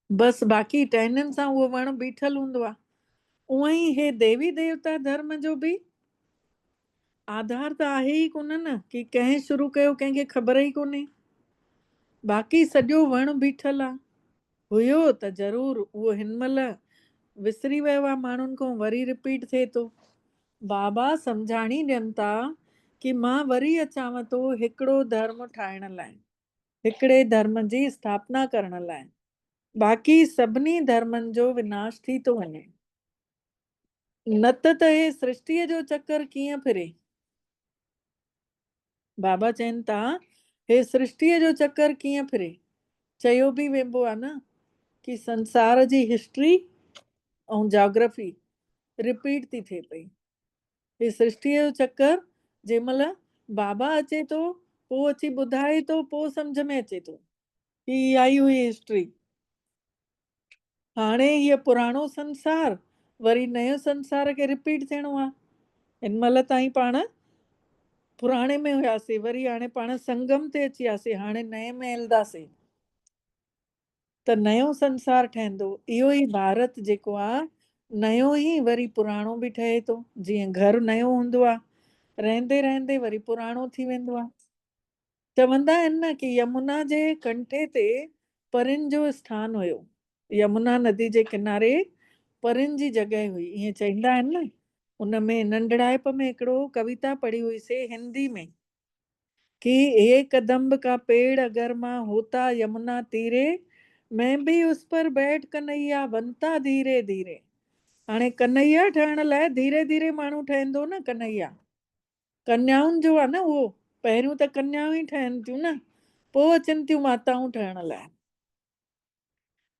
A: बसि बाक़ी टहनियुनि सां उहो वण बीठल हूंदो आहे। उअं ई हे देवी देवता धर्म जो बि आधार त आहे ई कोन न, कि कंहिं शुरू कयो कंहिंखे ख़बर ई कोन्हे। बाक़ी सॼो वण बीठल आहे। हुयो त ज़रूरु उहो हिन महिल विसरी वियो आहे माण्हुनि खां, वरी रिपीट थिए थो। बाबा सम्झाणी ॾियनि था कि मां वरी अचांव थो हिकिड़ो धर्म ठाहिण लाइ, हिकिड़े धर्म जी स्थापना करण लाइ। बाक़ी सभिनी धर्मनि जो विनाश थी थो वञे। न त हे सृष्टिअ जो चक्कर कीअं फिरे। बाबा चवनि था हे सृष्टिअ जो चक्कर कीअं फिरे। चयो बि वेंबो आहे न कि संसार जी हिस्ट्री ऐं जोग्राफी रिपीट थी थिए पई। हे सृष्टिअ जो चक्कर जंहिं महिल बाबा अचे थो, पोइ अची ॿुधाए थो, पोइ सम्झ में अचे थो की आई हुई हिस्ट्री। हाणे हीअ पुराणो संसार वरी नयो संसार खे रिपीट थियणो आहे। हिन महिल ताईं पाण पुराणे में हुयासीं, वरी हाणे पाण संगम ते अची वियासीं, हाणे नए में हलंदासीं त नयो संसार ठहंदो। इहो ई भारत जेको आहे नयो ई वरी पुराणो बि ठहे थो। जीअं घर नयो हूंदो आहे, रहंदे रहंदे वरी पुराणो थी वेंदो आहे। चवंदा आहिनि न की यमुना जे कंठे ते परिन जो स्थान हुयो। यमुना नदी जे किनारे परिन जी जॻह हुई, ईअं चवंदा आहिनि न। उन में नंढड़ाइप में हिकिड़ो कविता पढ़ी हुईसीं हिंदी में कि एक कदम्ब का पेड़ अगर मां होता यमुना तीरे, मैं भी उस पर बैठ कन्हैया बनता धीरे धीरे। हाणे कन्हैया ठहण लाइ धीरे धीरे माण्हू ठहंदो न कन्हैया। कन्याउनि जो आहे न उहो, पहिरियों त कन्याऊं ई ठहनि थियूं न, पोइ अचनि थियूं माताऊं ठहण लाइ।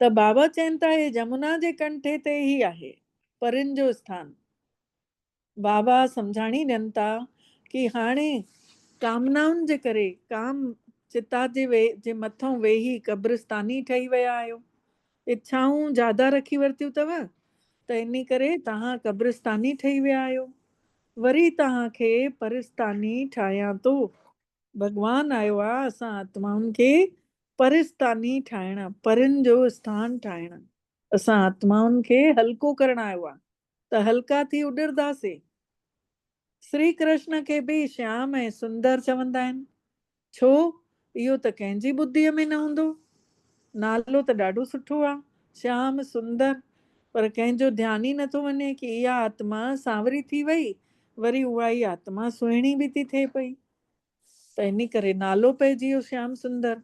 A: त बाबा चवनि था हे जमुना जे कंठे ते ई आहे परिन जो स्थान। बाबा सम्झाणी ॾियनि था कि हाणे कामनाउनि जे करे काम चिता जे मथां वेही कब्रिस्तानी ठही विया आहियो। इच्छाऊं ज्यादा रखी वरितियूं अथव त इन करे तव्हां कब्रिस्तानी ठही विया आहियो। वरी तव्हांखे परिस्तानी ठाहियां थो। भॻवानु आयो आहे असां आत्माउनि खे परिस्तानी ठाहिण, परिन जो स्थान ठाहिण। असां आत्माउनि खे हल्को करण आयो आहे त हल्का थी उॾरदासीं। श्री कृष्ण खे बि श्याम ऐं सुंदर चवंदा आहिनि। छो? इहो त कंहिंजी ॿुद्धीअ में न हूंदो। नालो त ॾाढो सुठो आहे, श्याम सुंदर, पर कंहिंजो ध्यानु ई नथो वञे कि इहा आत्मा सांवरी थी वई, वरी उहा ई आत्मा सुहिणी बि थी थिए पई। त इन करे नालो पइजी वियो श्याम सुंदर।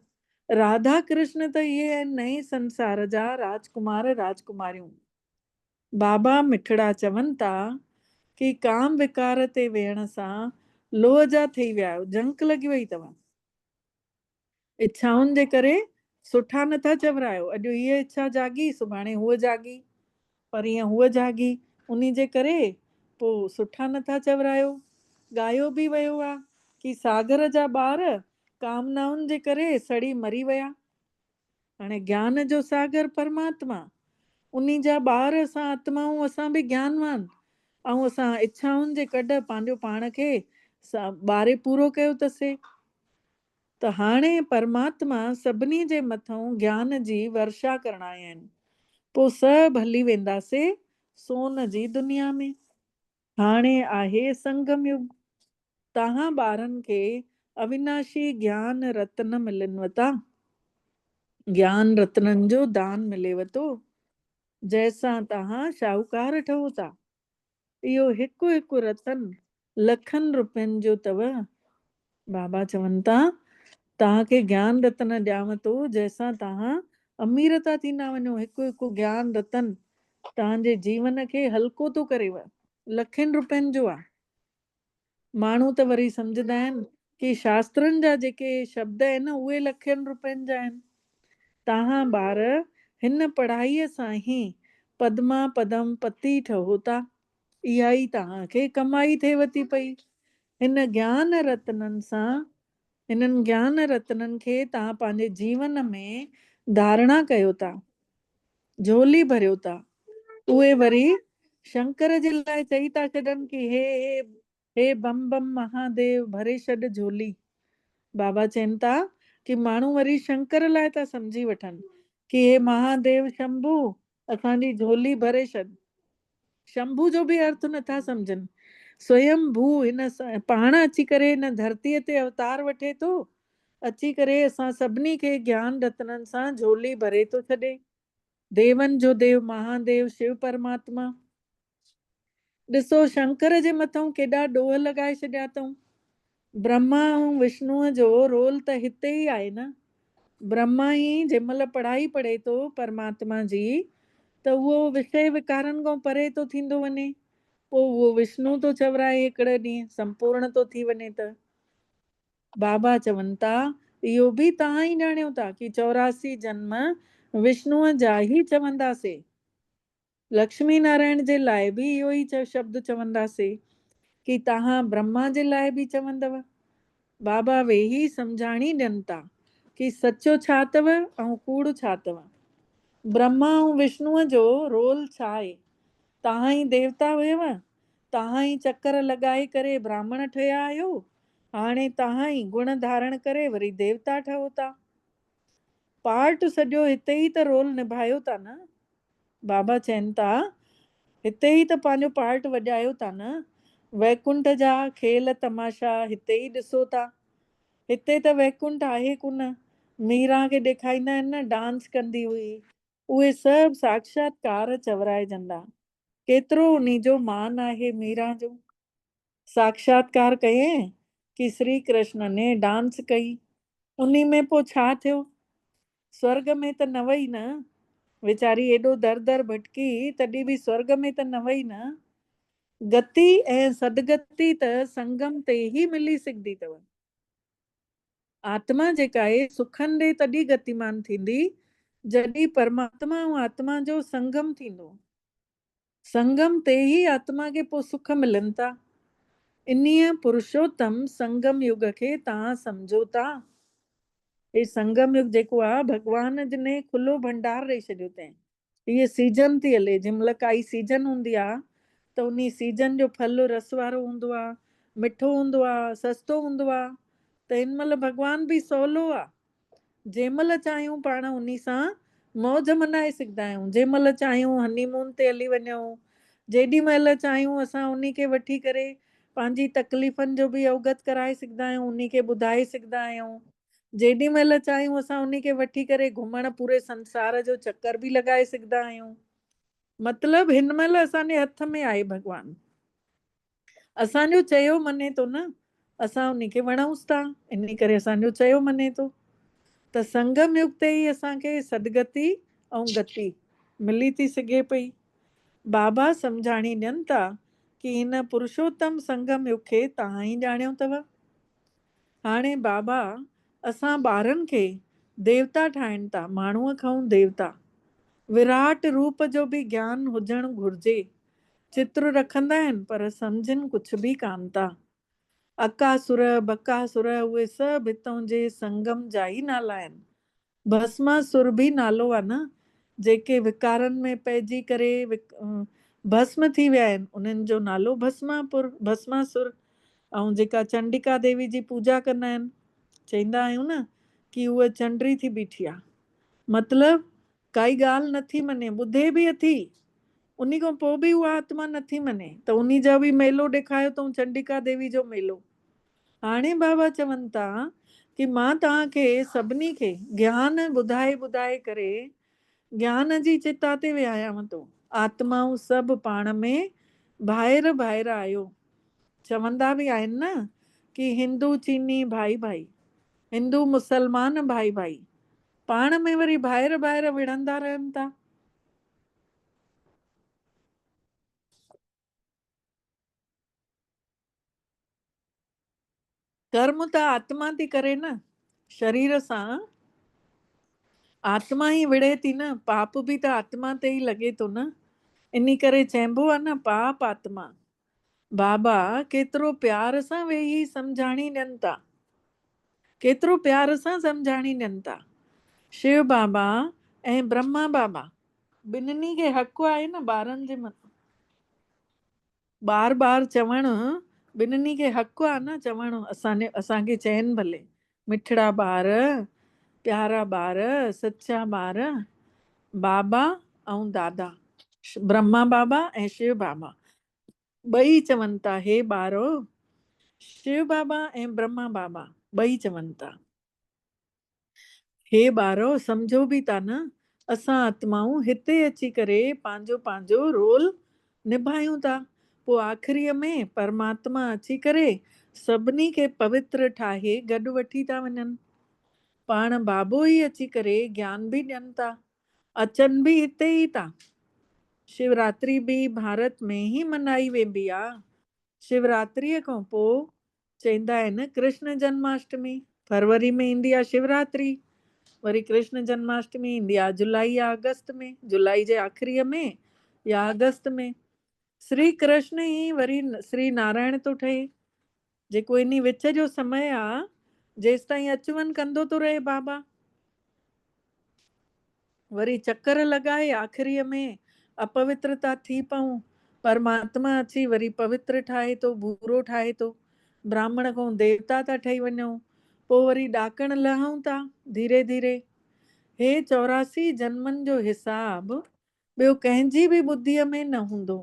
A: राधा कृष्ण त इहे आहिनि नए संसार जा राजकुमार राजकुमारियूं। बाबा मिठड़ा चवनि था कि काम विकार ते वेहण सां लोह जा थी विया आहियो, जंक लॻी वई अथव। इच्छाउनि जे करे सुठा नथा चवरायो। अॼु हीअ इच्छा जागी, सुभाणे हूअ जागी, परीहं हूअ जागी। उन जे करे पोइ सुठा नथा चवरायो। ॻायो बि वियो आहे कि सागर जा ॿार कामनाउनि जे करे सड़ी मरी विया। हाणे ज्ञान जो सागर परमात्मा, उन जा ॿार असां आत्माऊं, असां बि ज्ञानवान, ऐं असां इच्छाउनि जे कॾ पंहिंजो पाण खे ॿारे पूरो कयो अथसीं। त हाणे परमात्मा सभिनी जे मथां ज्ञान जी वर्षा करण आया आहिनि। पोइ सभु हली वेंदासीं सोन जी दुनिया में। हाणे आहे संगम युग। तव्हां ॿारनि खे अविनाशी ज्ञान रत्न मिलनव था। ज्ञान रत्ननि जो दान मिलेव थो, जंहिंसां तव्हां शाहूकार ठहो था। इहो हिकु हिकु रतन लखनि रुपयनि जो अथव। बाबा चवनि था तव्हांखे ज्ञान रतन ॾियांव थो, जंहिंसां तव्हां अमीर था थींदा वञो। हिकु हिकु ज्ञान रतन तव्हांजे जीवन खे हल्को थो करेव, लखनि रुपयनि जो आहे। माण्हू त वरी सम्झंदा आहिनि कि शास्त्रनि जा जेके शब्द आहिनि उहे लखनि रुपयनि जा आहिनि। तव्हां ॿार हिन पढ़ाईअ सां ई पद्मा पदम पति ठहो था। इहा ई तव्हांखे कमाई थिएव थी पई। हिन ज्ञान रत्ननि सां, हिननि ज्ञान रत्ननि खे तव्हां पंहिंजे जीवन में धारणा कयो था, झोली भरियो था। उहे वरी शंकर जे लाइ चई था छॾनि कि हे बम बम महादेव भरे छॾ झोली। बाबा चवनि था कि माण्हू वरी शंकर लाइ था सम्झी वठनि कि हे महादेव शंभू असांजी झोली भरे छॾ। शंभू जो बि अर्थ नथा सम्झनि। स्वयं भू हिन पाण अची करे हिन धरतीअ ते अवतार वठे थो, अची करे असां सभिनी खे ज्ञान रत्ननि सां झोली भरे थो छॾे। देवन जो देव महादेव शिव परमात्मा। ॾिसो शंकर जे मथां केॾा ॾोह लॻाए छॾिया अथऊं। ब्रह्मा ऐं विष्णुअ जो रोल त हिते ई आहे न। ब्रह्मा ई जंहिं महिल पढ़ाई पढ़े थो परमात्मा जी, त उहो विषय विकारनि खां परे थो थींदो वञे। पोइ उहो विष्णु थो चवराए हिकिड़े ॾींहुं, संपूर्ण थो थी वञे। त बाबा चवनि था इहो बि तव्हां ई ॼाणियो था कि 84 जन्म विष्णुअ जा ई चवंदासीं। लक्ष्मी नारायण जे लाइ बि इहो ई शब्द चवंदासीं कि तव्हां ब्रह्मा जे लाइ बि चवंदव। बाबा वेही सम्झाणी ॾियनि था कि सचो छा अथव ऐं कूड़ छा अथव। ब्रह्मा ऐं विष्णुअ जो रोल छा आहे। तव्हां ई देवता हुयव, तव्हां ई चक्कर लॻाए करे ब्राह्मण ठहिया आहियो, हाणे तव्हां ई गुण धारण करे वरी देवता ठहो था। पार्ट सॼो हिते ई त रोल निभायो था न। बाबा चवनि था हिते ई त पंहिंजो पार्ट वॼायो था न। वैकुंठ जा खेल तमाशा हिते ई ॾिसो था। हिते त वैकुंठ आहे कोन। मीरा खे ॾेखारींदा आहिनि न, डांस कंदी हुई। उहे सभु साक्षात्कार चवराइजंदा। केतिरो उन्ही जो मान आहे मीरा जो। साक्षात्कार कयईं कि श्री कृष्ण ने डांस कई। उन्ही में पोइ छा थियो। स्वर्ग में त न वई न, वीचारी एॾो दर दर भटकी तॾहिं बि स्वर्ग में त न वई न। गति ऐं सदगति त संगम ते ई मिली सघंदी अथव। आत्मा जेका आहे सुखनि ॾे तॾहिं गतिमान थींदी जॾहिं परमात्मा ऐं आत्मा जो संगम थींदो। संगम ते ई आत्मा खे पोइ सुख मिलनि था। इन्हीअ पुरुषोत्तम संगम युग खे तव्हां सम्झो था। हे संगम युग जेको आहे भॻवान जिने खुलो भंडार ॾेई छॾियो अथई। हीअ सीजन थी हले, जंहिंमहिल काई सीजन हूंदी आहे त उन सीजन जो फल रस वारो हूंदो आहे, मिठो हूंदो आहे, सस्तो हूंदो आहे। त हिन महिल भॻवान बि सवलो आहे। जंहिंमहिल चाहियूं पाण उन सां मौज मनाए सघंदा आहियूं। जंहिंमहिल चाहियूं हनीमून ते हली वञूं, जेॾी महिल चाहियूं असां उन खे वठी करे पंहिंजी तकलीफ़ुनि जो बि अवगत कराए सघंदा आहियूं, उन खे ॿुधाए सघंदा आहियूं। जेॾी महिल चाहियूं असां उन खे वठी करे घुमण पूरे संसार जो चक्कर बि लॻाए सघंदा आहियूं। मतिलबु हिन महिल असांजे हथ में आहे भॻवानु। असांजो चयो मञे थो न, असां उन खे वणूंसि था, इन करे असांजो चयो मञे थो। त संगम युग ते ई असांखे सदगति ऐं गति मिली थी सघे पई। बाबा सम्झाणी ॾियनि था कि हिन पुरुषोत्तम संगम युग खे तव्हां ई ॼाणियो अथव। हाणे बाबा असां ॿारनि खे देवता ठाहिनि था, माण्हूअ खां देवता। विराट रूप जो बि ज्ञान हुजणु घुरिजे। चित्र रखंदा आहिनि पर सम्झनि कुझु बि कान था। अकासुर बकासुर उहे सभु हितां जे संगम जा ई नाला आहिनि। भस्मासुर बि नालो आहे न, जेके विकारनि में पइजी करे भस्म थी विया आहिनि, उन्हनि जो नालो भस्मासुर। ऐं जेका चंडिका देवी जी पूजा कंदा आहिनि, चवंदा आहियूं न कि उहा चंडी थी बीठी आहे। मतिलबु काई ॻाल्हि नथी मञे, ॿुधे बि अथी, उन खां पोइ बि उहा आत्मा नथी मञे। त उन जा बि मेलो ॾेखारियो अथऊं, चंडिका देवी जो मेलो। हाणे बाबा चवनि था कि मां तव्हांखे सभिनी खे ज्ञान ॿुधाए ॿुधाए करे ज्ञान जी चिता ते विहायांव थो। आत्माऊं सभु पाण में ॿाहिरि ॿाहिरि आहियो। चवंदा बि आहिनि न कि हिंदू चीनी भाई भाई, हिंदू मुसलमान भाई भाई, पाण में वरी ॿाहिरि ॿाहिरि विढ़ंदा रहनि था। कर्म त आत्मा थी करे न, शरीर सां आत्मा ई विढ़े थी न। पाप बि त आत्मा ते ई लॻे थो न। इन करे चइबो आहे न पाप आत्मा। बाबा केतिरो प्यार सां वेही सम्झाणी ॾियनि था, केतिरो प्यार सां सम्झाणी ॾियनि था। शिव बाबा ऐं ब्रह्मा बाबा ॿिन्हिनि खे हक़ आहे न ॿारनि जे मथां। बार बार चवणु ॿिन्हिनि खे हक़ आहे न चवणु। असांखे चइनि भले मिठड़ा ॿार, प्यारा ॿार, सचा ॿार, बाबा ऐं दादा, ब्रह्मा बाबा ऐं शिव बाबा ॿई चवनि था हे ॿारो। शिव बाबा ऐं ब्रह्मा बाबा ॿई चवनि था हे ॿारो, सम्झो बि था न असां आत्माऊं हिते अची करे पंहिंजो पंहिंजो रोल निभायूं था। पोइ आख़िरीअ में परमात्मा अची करे सभिनी खे पवित्र ठाहे गॾु वठी था वञनि। पाण बाबो ई अची करे ज्ञान बि ॾियनि था। अचनि बि हिते ई था। शिवरात्रि बि भारत में ई मनाई वेंदी आहे। शिवरात्रीअ खां पोइ चवंदा आहिनि कृष्ण जन्माष्टमी। फरवरी में ईंदी आहे शिवरात्रि, वरी कृष्ण जन्माष्टमी ईंदी आहे जुलाई या अगस्त में, जुलाई जे आख़िरीअ में या अगस्त में। श्री कृष्ण ई वरी श्री नारायण तो ठहे, जेको इन विच जो समय आ, जेसि ताईं अच वञ कंदो तो रहे बाबा। वरी चक्कर लॻाए आख़िरीअ में अपवित्रता थी पऊं, परमात्मा अची वरी पवित्र ठाहे तो, भूरो ठाहे तो, ब्राह्मण खां देवता था ठही वञूं, पोइ वरी ॾाकण लहूं था धीरे धीरे। हे 84 जन्मनि जो हिसाब ॿियो कंहिंजी बि ॿुद्धीअ में न हूंदो।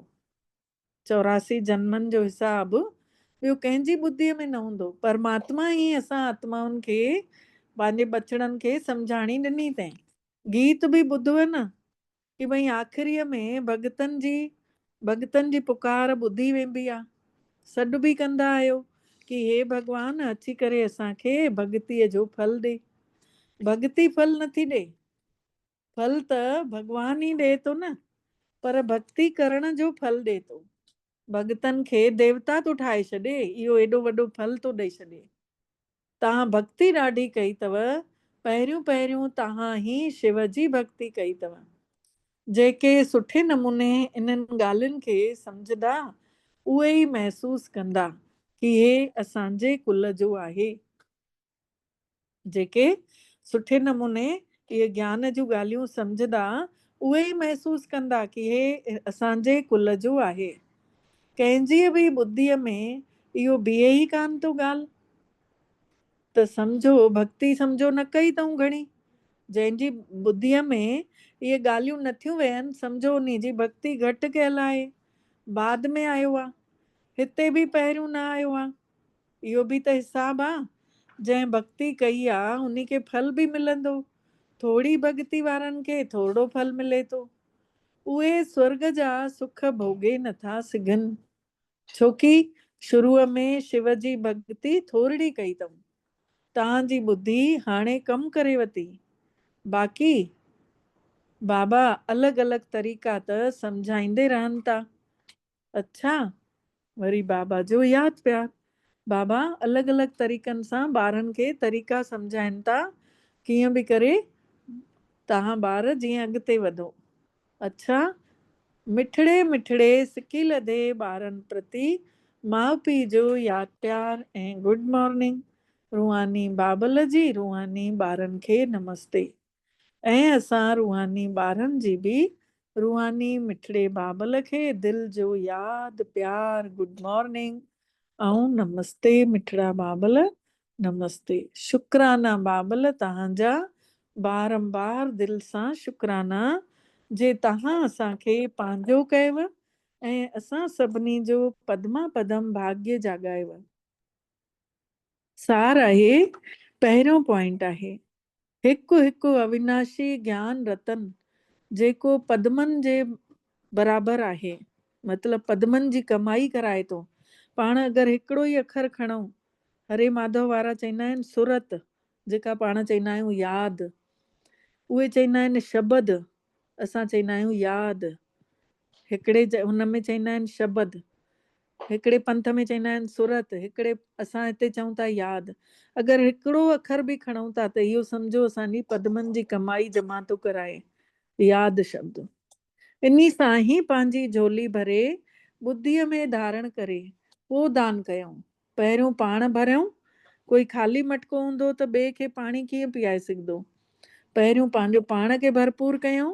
A: 84 जन्मनि जो हिसाब ॿियो कंहिंजी ॿुद्धीअ में न हूंदो। परमात्मा ई असां आत्माउनि खे, पंहिंजे बचड़नि खे सम्झाणी ॾिनी अथई। गीत बि ॿुधव न, कि भई आख़िरीअ में भगतनि जी पुकार ॿुधी वेंदी आहे। सॾु बि कंदा आहियो कि हे भॻवान अची करे असांखे भॻतीअ जो फल ॾे। भॻती फल नथी ॾे, फल त भॻवान ई ॾे थो न, पर भक्ति करण जो फल ॾे थो। भगतनि खे देवता तो ठाहे छॾे, इहो एॾो वॾो फल तो ॾेई छॾे। तव्हां भक्ति ॾाढी कई अथव, पहिरियों पहिरियों तव्हां ही शिव जी भक्ति कई अथव। जेके सुठे नमूने इन्हनि ॻाल्हियुनि खे सम्झंदा, उहे ई महसूस कंदा कि हे असांजे कुल जो आहे। जेके सुठे नमूने इहे ज्ञान जूं ॻाल्हियूं सम्झंदा, उहे ई महसूस कंदा कि हे असांजे कुल जो आहे। कंहिंजी बि ॿुद्धीअ में इहो बीहे ई कान थो ॻाल्हि, त सम्झो भक्ति सम्झो न कई अथऊं घणी। जंहिंजी ॿुद्धीअ में इहे ॻाल्हियूं नथियूं वेहनि, सम्झो उन जी भक्ति घटि कयल आहे, बाद में आयो आहे, हिते बि पहिरियों न आयो आहे। इहो बि त हिसाबु आहे। जंहिं भक्ति कई आहे उन खे फल बि मिलंदो, थोरी भक्ति वारनि खे थोरो फल मिले थो। उहे स्वर्ग जा सुख भोगे नथा सघनि, छोकी शुरूअ में शिव जी भक्ति थोरी कई अथऊं। तव्हांजी ॿुधी हाणे कमु करे वती, बाक़ी बाबा अलॻि अलॻि तरीक़ा त सम्झाईंदे रहनि था। अच्छा, वरी बाबा जो यादि पिया। बाबा अलॻि अलॻि तरीक़नि सां ॿारनि खे तरीक़ा सम्झाइनि था, कीअं बि करे तव्हां ॿार जीअं अॻिते वधो। अच्छा, मिठड़े मिठड़े सिकी लधे ॿारनि प्रति माउ पीउ जो यादि प्यार ऐं गुड मॉर्निंग। रूहानी बाबल जी रूहानी ॿारनि खे नमस्ते। ऐं असां रूहानी ॿारनि जी बि रूहानी मिठड़े बाबल खे दिलि जो यादि प्यार गुड मॉर्निंग ऐं नमस्ते। मिठड़ा बाबल नमस्ते। शुक्राना बाबल तव्हांजा, बारंबार दिलि सां शुक्राना जे तव्हां असांखे पंहिंजो कयव ऐं असां सभिनी जो पदमा पदम भाग्य जाॻायव। सार आहे, पहिरियों पॉइंट आहे, हिकु हिकु अविनाशी ज्ञान रतन जेको पदमनि जे बराबरि आहे, मतिलबु पदमनि जी कमाई कराए थो। पाण अगरि हिकिड़ो ई अखर खणूं, हरे माधव वारा चवंदा आहिनि सुरत, जेका पाण चवंदा आहियूं यादि, उहे चवंदा आहिनि शबद, असां चवंदा आहियूं यादि। हिकिड़े हुन में चवंदा आहिनि शबद, हिकिड़े पंथ में चवंदा आहिनि सुरत, हिकिड़े असां हिते चऊं था यादि। अगरि हिकिड़ो अखर बि खणूं था त इहो सम्झो असांजी पदमनि जी कमाई जमा थो कराए, यादि शब्द। इन सां ई पंहिंजी झोली भरे ॿुद्धीअ में धारण करे पोइ दान कयूं। पहिरियों पाण भरियूं, कोई ख़ाली मटको हूंदो त ॿिए खे पाणी कीअं पीआरे सघंदो। पहिरियों पंहिंजो पाण खे भरपूर कयूं,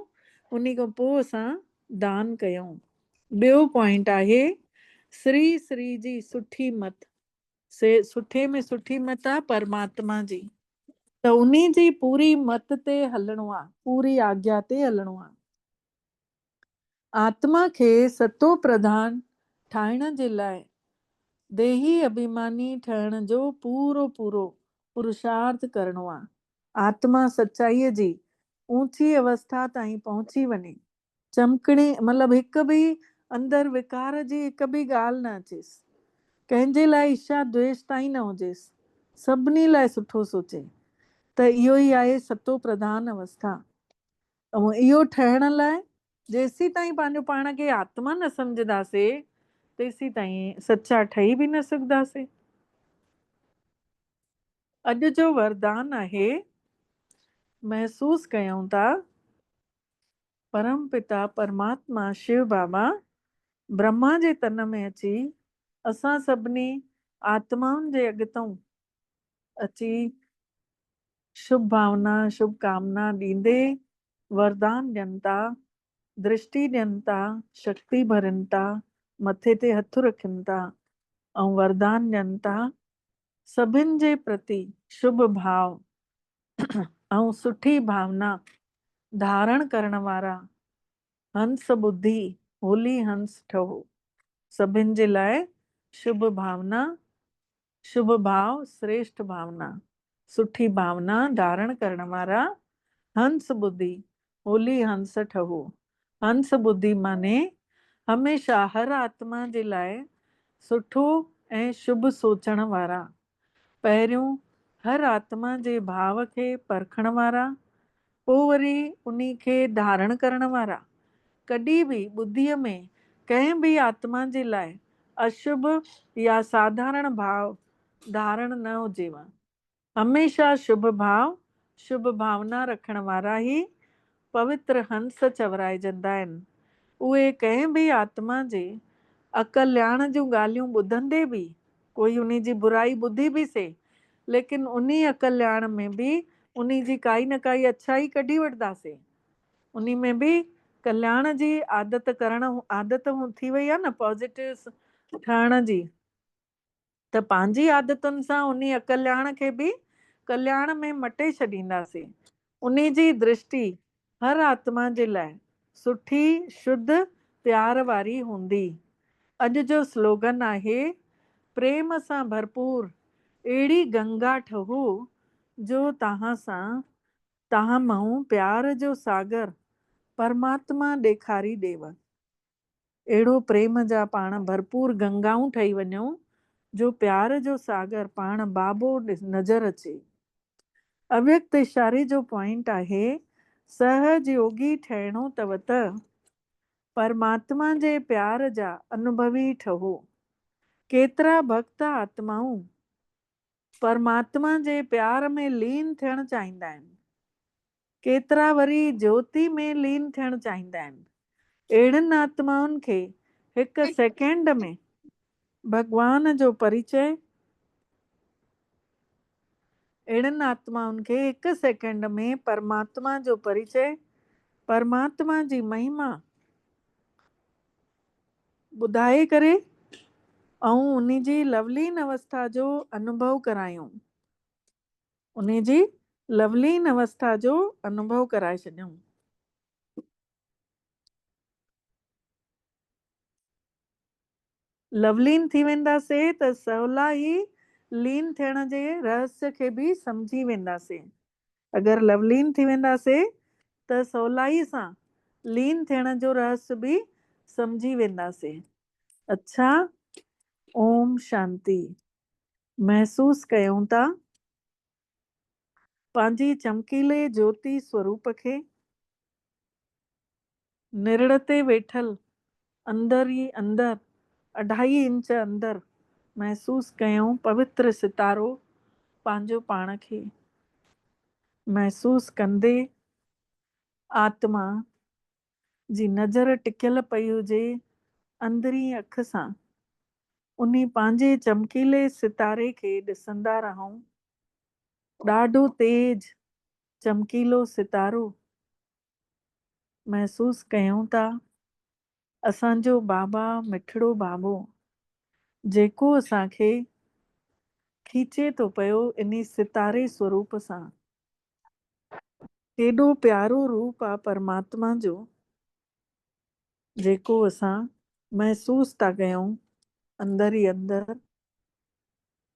A: उन खां पोइ असां दान कयूं। ॿियो पॉइंट आहे, श्री श्री जी सुठी मत। से सुठे में सुठी मत आहे परमात्मा जी, त उन जी पूरी मत ते हलणो आहे, पूरी आज्ञा ते हलणो आहे। आत्मा खे सतो प्रधान ठाहिण जे लाइ देही अभिमानी ठहण जो पूरो पूरो पुरुषार्थ करणो आहे। आत्मा सचाईअ जी ऊची अवस्था ताईं पहुची वञे, चमकणी मतिलबु हिकु बि अंदरि विकार जी हिकु बि ॻाल्हि न अचेसि, कंहिंजे लाइ इच्छा द्वेष ताईं न हुजेसि, सभिनी लाइ सुठो सोचे, त इहो ई आहे सतो प्रधान अवस्था। ऐं इहो ठहण लाइ जेसीं ताईं पंहिंजो पाण खे आत्मा न सम्झंदासीं, तेसीं ताईं सचा ठही बि न सघंदासीं। अॼु जो वरदान आहे, महसूस कयूं था परम पिता परमात्मा शिव बाबा ब्रह्मा जे तन में अची असां सभिनी आत्माउनि जे अॻितों अची शुभ भावना शुभ कामना ॾींदे वरदान ॾियनि था, दृष्टि ॾियनि था, शक्ति भरनि था, मथे ते हथ रखनि था ऐं वरदान ॾियनि था। सभिनि जे प्रति शुभ भाव ऐं सुठी भावना धारण करण वारा हंस बुद्धि होली हंस ठहो। सभिनि जे लाइ शुभ भावना, शुभ भाव, श्रेष्ठ भावना, सुठी भावना धारण करण वारा हंस बुद्धि होली हंस ठहो। हंस बुद्धि माने हमेशा हर आत्मा जे लाइ सुठो ऐं शुभ सोचण वारा, पहिरियों हर आत्मा जे भाव खे परखण वारा, पोइ वरी उन्ही खे धारण करण वारा। कॾहिं बि बुद्धीअ में कंहिं बि आत्मा जे लाइ अशुभ या साधारण भाव धारण न हुजेव। हमेशा शुभ भाव शुभ भावना रखण वारा ही पवित्र हंस चवराइजंदा आहिनि। उहे कंहिं बि आत्मा जे अकल्याण जूं ॻाल्हियूं ॿुधंदे बि कोई उन जी बुराई ॿुधी बि से, लेकिन उन अकल्याण में बि उन जी काई न काई अच्छाई कढी वठंदासीं। उन में बि कल्याण जी आदत करण आदत थी वई आहे न पॉजिटिव ठहण जी, त पंहिंजी आदतुनि सां उन अकल्याण खे बि कल्याण में मटे छॾींदासीं। उन जी दृष्टि हर आत्मा जे लाइ सुठी शुद्ध प्यार वारी हूंदी। अॼु जो स्लोगन आहे प्रेम सां भरपूर अहिड़ी गंगा ठहू जो तव्हां सां तव्हां मां प्यार जो सागर परमात्मा ॾेखारी ॾेव। अहिड़ो प्रेम जा पाण भरपूर गंगाऊं ठही वञूं जो प्यार जो सागर पाण बाबो नज़र अचे। अव्यक्त इशारे जो पॉइंट आहे सहज योगी ठहिणो अथव त परमात्मा जे प्यार जा अनुभवी ठहो। केतिरा भक्त आत्माऊं परमात्मा जे प्यार में लीन थियणु चाहींदा आहिनि, केतिरा वरी ज्योति में लीन थियणु चाहींदा आहिनि। अहिड़नि आत्माउनि खे हिकु सेकेंड में भगवान जो परिचय, अहिड़नि आत्माउनि खे हिकु सेकेंड में परमात्मा जो परिचय, परमात्मा जी महिमा ॿुधाए करे ऐं उन जी लवलीन अवस्था जो अनुभव करायूं। उन जी लवलीन अवस्था जो अनुभव कराए छॾियूं। लवलीन थी वेंदासीं त सवला ई लीन थियण जे रहस्य खे बि सम्झी वेंदासीं। अगरि लवलीन थी वेंदासीं त सवलाई सां लीन थियण जो रहस्य बि सम्झी वेंदासीं। अच्छा, ओम शांति। महसूस कयूं था पंहिंजी चमकीले ज्योति स्वरूप खे निरड़ ते वेठल अंदर ई अंदर 2.5 इंच अंदर महसूस कयूं पवित्र सितारो पंहिंजो पाण खे महसूस कंदे आत्मा जी नज़र टिकियल पई हुजे अंदरी अख सां उन पंहिंजे चमकीले सितारे खे ॾिसंदा रहूं। ॾाढो तेज चमकीलो सितारो महसूस कयूं था। असांजो बाबा मिठड़ो बाबो जेको असांखे खीचे थो पियो इन सितारे स्वरूप सां। केॾो प्यारो रूप आहे परमात्मा जो जेको असां महसूस था कयूं अंदर ई अंदर।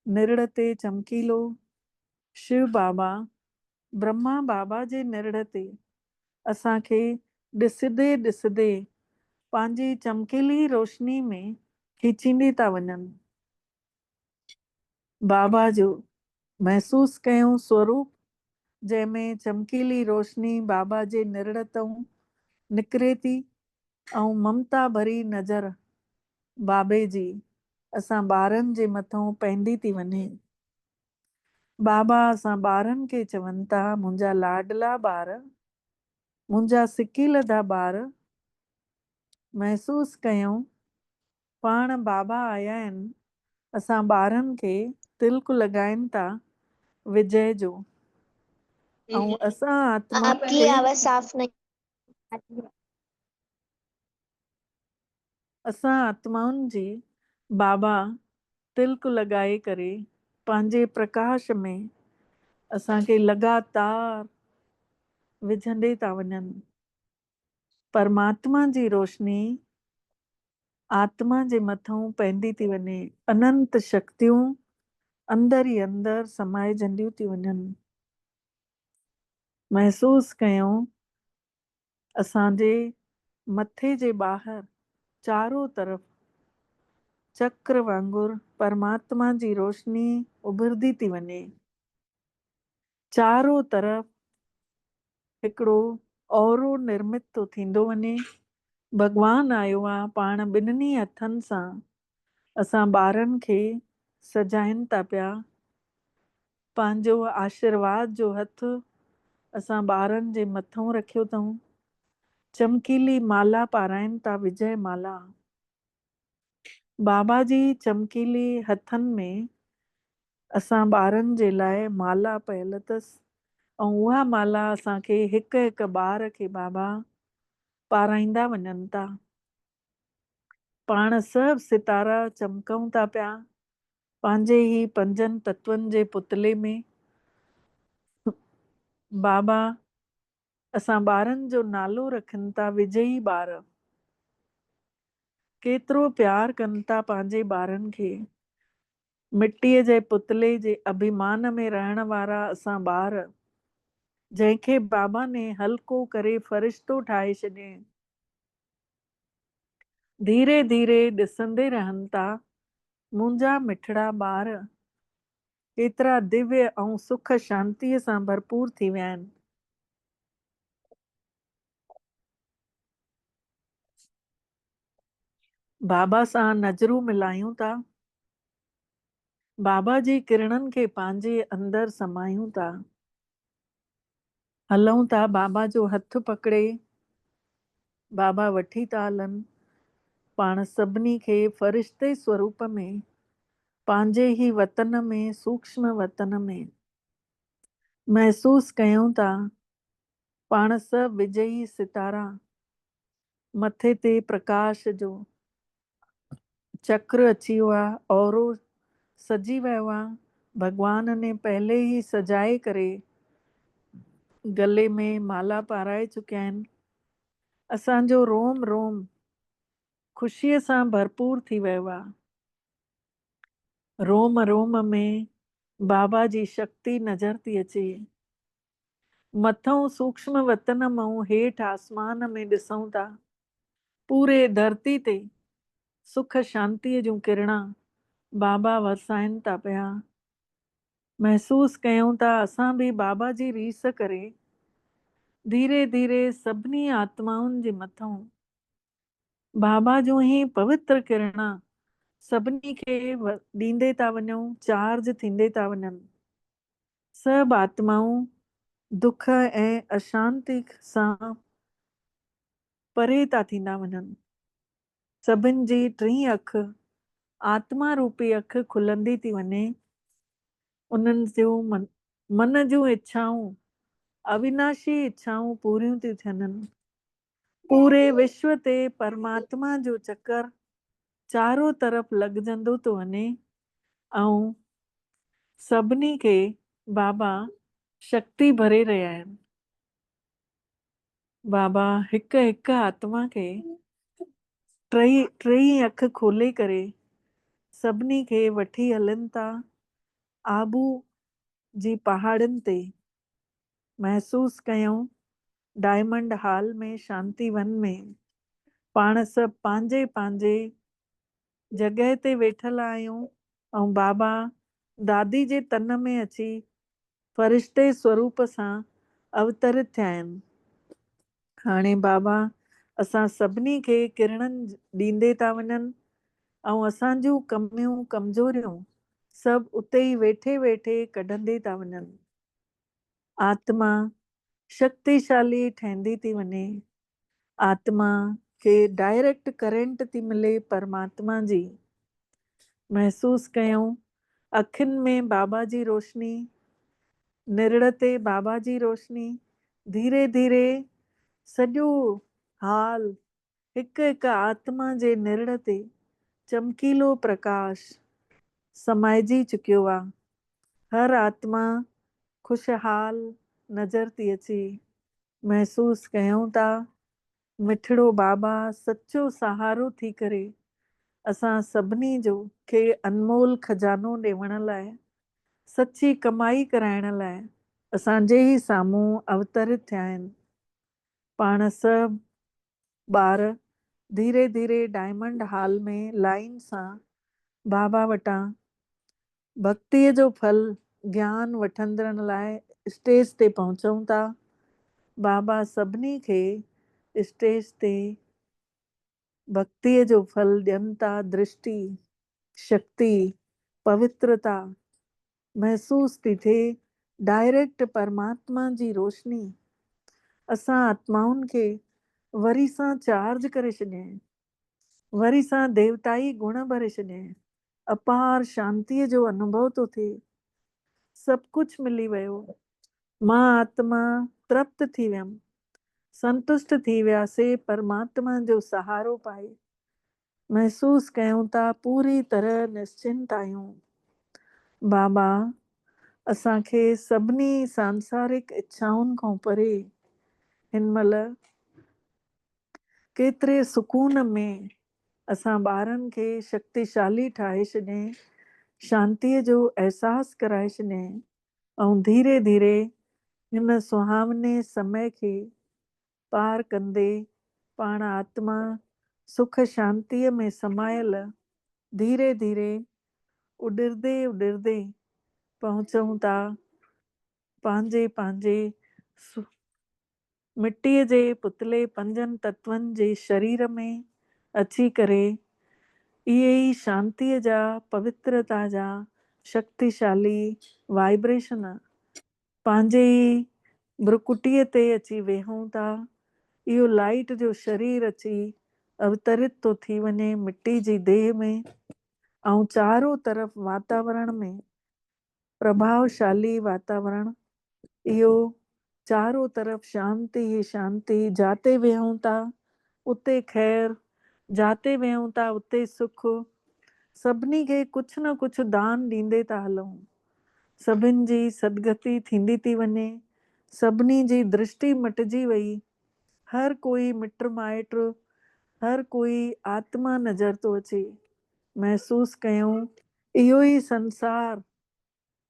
A: निरड़ ते चमकीलो शिव बाबा ब्रह्मा बाबा जे निरड़ ते असांखे ॾिसंदे ॾिसंदे पंहिंजी चमकीली रोशनी में खीचींदी था वञनि। बाबा जो महसूस कयूं स्वरूप जंहिंमें चमकीली रोशनी बाबा जे निरड़ तां निकिरे थी ऐं ममता भरी नज़र बाबे जी असां ॿारनि जे मथां पवंदी थी वञे। बाबा असां ॿारनि खे चवनि था मुंहिंजा लाडला ॿार मुंहिंजा सिकी लधा ॿार महसूस कयूं पाण बाबा आया आहिनि, असां ॿारनि खे तिलक लॻाइनि था विजय जो, ऐं असां आत्माउनि
B: आपकी
A: खे
B: आवाज साफ नहीं आती है।
A: असां आत्माउनि जी बाबा तिलक लॻाए करे पंहिंजे प्रकाश में असांखे लगातार विझंदे था वञनि। परमात्मा जी रोशनी आत्मा जे मथां पवंदी थी वञे, अनंत शक्तियूं अंदर ई अंदर समाइजंदियूं थी वञनि। महसूस कयूं असांजे मथे जे ॿाहिरि चारों तरफ़ चक्र वांगुरु परमात्मा जी रोशनी उभरदी थी वञे। चारों तरफ़ हिकिड़ो औरो निर्मित थो थींदो वञे। भॻवानु आयो आहे, पाण ॿिन्हिनि हथनि सां असां ॿारनि खे सजाइनि था पिया। पंहिंजो आशीर्वाद जो हथ असां ॿारनि जे मथां रखियो अथऊं। चमकीली माला पाराइनि था, विजय माला। बाबा जी चमकीली हथनि में असां ॿारनि जे लाइ माला पयल अथसि, ऐं उहा माला असांखे हिकु हिकु ॿार खे बाबा पाराईंदा वञनि था। पाण सभु सितारा चमकऊं था पिया पंहिंजे ई पंजनि तत्वनि जे पुतले में। बाबा असां ॿारनि जो नालो रखनि था विजयी ॿार। केतिरो प्यार कनि था पंहिंजे ॿारनि खे। मिटीअ जे पुतले जे अभिमान में रहण वारा असां ॿार, जंहिंखे बाबा ने हल्को करे फ़रिश्तो ठाहे छॾियईं, धीरे धीरे ॾिसंदे रहनि था मुंहिंजा मिठड़ा ॿार केतिरा दिव्य ऐं सुख शांतीअ सां भरपूर थी विया आहिनि। बाबा सां नज़रूं मिलायूं था, बाबा जी किरणनि खे पंहिंजे अंदरि समायूं था, हलूं था बाबा जो हथ पकड़े। बाबा वठी था हलनि पाण सभिनी खे फ़रिश्ते स्वरूप में, पंहिंजे ई वतन में, सूक्ष्म वतन में। महसूस कयूं था पाण सभु विजयी सितारा, मथे ते प्रकाश जो चक्र अची वियो आहे, औरो सजी वियो आहे। भॻवान ने पहले ई सजाए करे गले में माला पाराए चुकिया आहिनि। असांजो रोम रोम ख़ुशीअ सां भरपूर थी वियो आहे। रोम रोम में बाबा जी शक्ति नज़र थी अचे। मथों सूक्ष्म वतन मां हेठि आसमान में ॾिसूं था, पूरे धरती ते सुख शांतीअ जूं किरणा बाबा वरसाइनि था पिया। महसूस कयूं था असां बि बाबा जी रीस करे धीरे धीरे सभिनी आत्माउनि जे मथां बाबा जूं ई पवित्र किरणा सभिनी खे ॾींदे था वञूं, चार्ज थींदे था वञनि। सभु आत्माऊं दुख ऐं अशांति सां परे था थींदा वञनि। सभिनि जी टी अख आत्मा रूपी अख खुलंदी थी वञे। उन्हनि जूं मन जूं इच्छाऊं, अविनाशी इच्छाऊं पूरियूं थी थियनि। पूरे विश्व ते परमात्मा जो चक्कर चारों तरफ़ लॻजंदो थो वञे, ऐं सभिनी खे बाबा शक्ति भरे रहिया आहिनि। बाबा हिकु हिकु आत्मा खे टई अख खोले करे सभिनी खे वठी हलनि था आबू जी पहाड़ियुनि ते। महसूस कयूं डायमंड हॉल में, शांति वन में पाण सभु पंहिंजे पंहिंजे जॻह ते वेठल आहियूं, ऐं बाबा दादी जे तन में अची फ़रिश्ते स्वरूप सां अवतरित थिया आहिनि। हाणे बाबा असां सभिनी खे किरणनि ॾींदे था वञनि, ऐं असांजूं कमियूं कमज़ोरियूं सभु उते ई वेठे वेठे कढंदे था वञनि। आत्मा शक्तिशाली ठहंदी थी वञे। आत्मा खे डायरेक्ट करंट थी मिले परमात्मा जी। महसूस कयूं अखियुनि में बाबा जी रोशनी, निरड़ ते बाबा जी रोशनी, धीरे धीरे सॼो हाल हिक हिक आत्मा जे निरड़ ते चमकीलो प्रकाश समाइजी चुकियो आहे। हर आत्मा खुशहाल नज़र थी अचे। महसूस कयूं था मिठड़ो बाबा सच्चो सहारो थी करे असां सभिनी जो खे अनमोल खजानो ॾियण लाइ, सच्ची कमाई कराइण लाइ असांजे ई साम्हूं अवतरित थिया आहिनि। पाण सभु ॿार धीरे धीरे डायमंड हॉल में लाइन सां बाबा वटां भक्तीअ जो फल ज्ञान वठंदड़ लाइ स्टेज ते पहुचूं था। बाबा सभिनी खे स्टेज ते भक्तीअ जो फल ॾियनि था। दृष्टि, शक्ति, पवित्रता महसूस थी थिए। डायरेक्ट परमात्मा जी रोशनी असां आत्माउनि खे वरी सां चार्ज करे छॾियईं, वरी सां देवताई गुण भरे छॾियईं। अपार शांतीअ जो अनुभव थो थिए। सभु कुझु मिली वियो। मां आत्मा तृप्त थी वियमि, संतुष्ट थी वियासीं परमात्मा जो सहारो पाए। महसूस कयूं था पूरी तरह निश्चिंत आहियूं। बाबा असांखे सभिनी सांसारिक इच्छाउनि खां परे हिन महिल केतिरे सुकून में असां ॿारनि खे शक्तिशाली ठाहे छॾियईं, शांतीअ जो अहसासु कराए छॾियईं। ऐं धीरे धीरे हिन सुहावने समय खे पार कंदे पाण आत्मा सुख शांतीअ में समायल धीरे धीरे उॾिरदे उॾिरदे पहुचूं था पंहिंजे पंहिंजे मिटीअ जे पुतले पंजनि तत्वनि जे शरीर में अची करे इहे ई शांतीअ जा, पवित्रता जा शक्तिशाली वाइब्रेशन पंहिंजे ई भ्रुकुटीअ ते अची वेहूं था। इहो लाइट जो शरीर अची अवतरित थो थी वञे मिट्टी जी देह में। ऐं चारों तरफ़ वातावरण में प्रभावशाली वातावरण, इहो चारों तरफ़ शांति ही शांति। जाते वेहूं था उते खैर, जाते वेहूं था उते सुख। सभिनी खे कुझु न कुझु दान ॾींदे था हलूं। सभिनि जी सदगति थींदी थी वञे। सभिनी जी दृष्टि मटिजी वई। हर कोई मिट माइट, हर कोई आत्मा नज़र थो अचे। महसूस कयूं इहो ई संसार,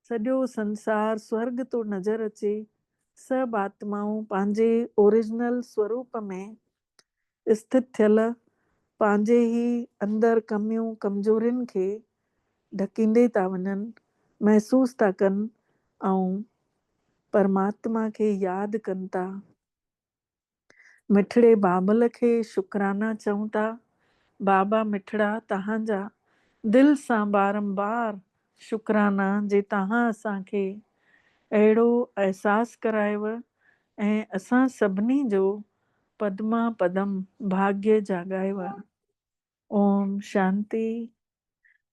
A: सॼो संसार स्वर्ग थो नज़र अचे। सभु आत्माऊं पंहिंजे ओरिजिनल स्वरूप में स्थित थियल पंहिंजे ई अंदरि कमियूं कमज़ोरियुनि खे ढकींदे था वञनि, महसूस था कनि ऐं परमात्मा खे यादि कनि था। मिठड़े बाबल खे शुकराना चऊं था। बाबा मिठड़ा तव्हांजा दिलि सां बारंबार शुकराना जे तव्हां असांखे अहिड़ो अहसासु करायव ऐं असां सभिनी जो पदमा पदम भाग्य जाॻायव। ओम शांति,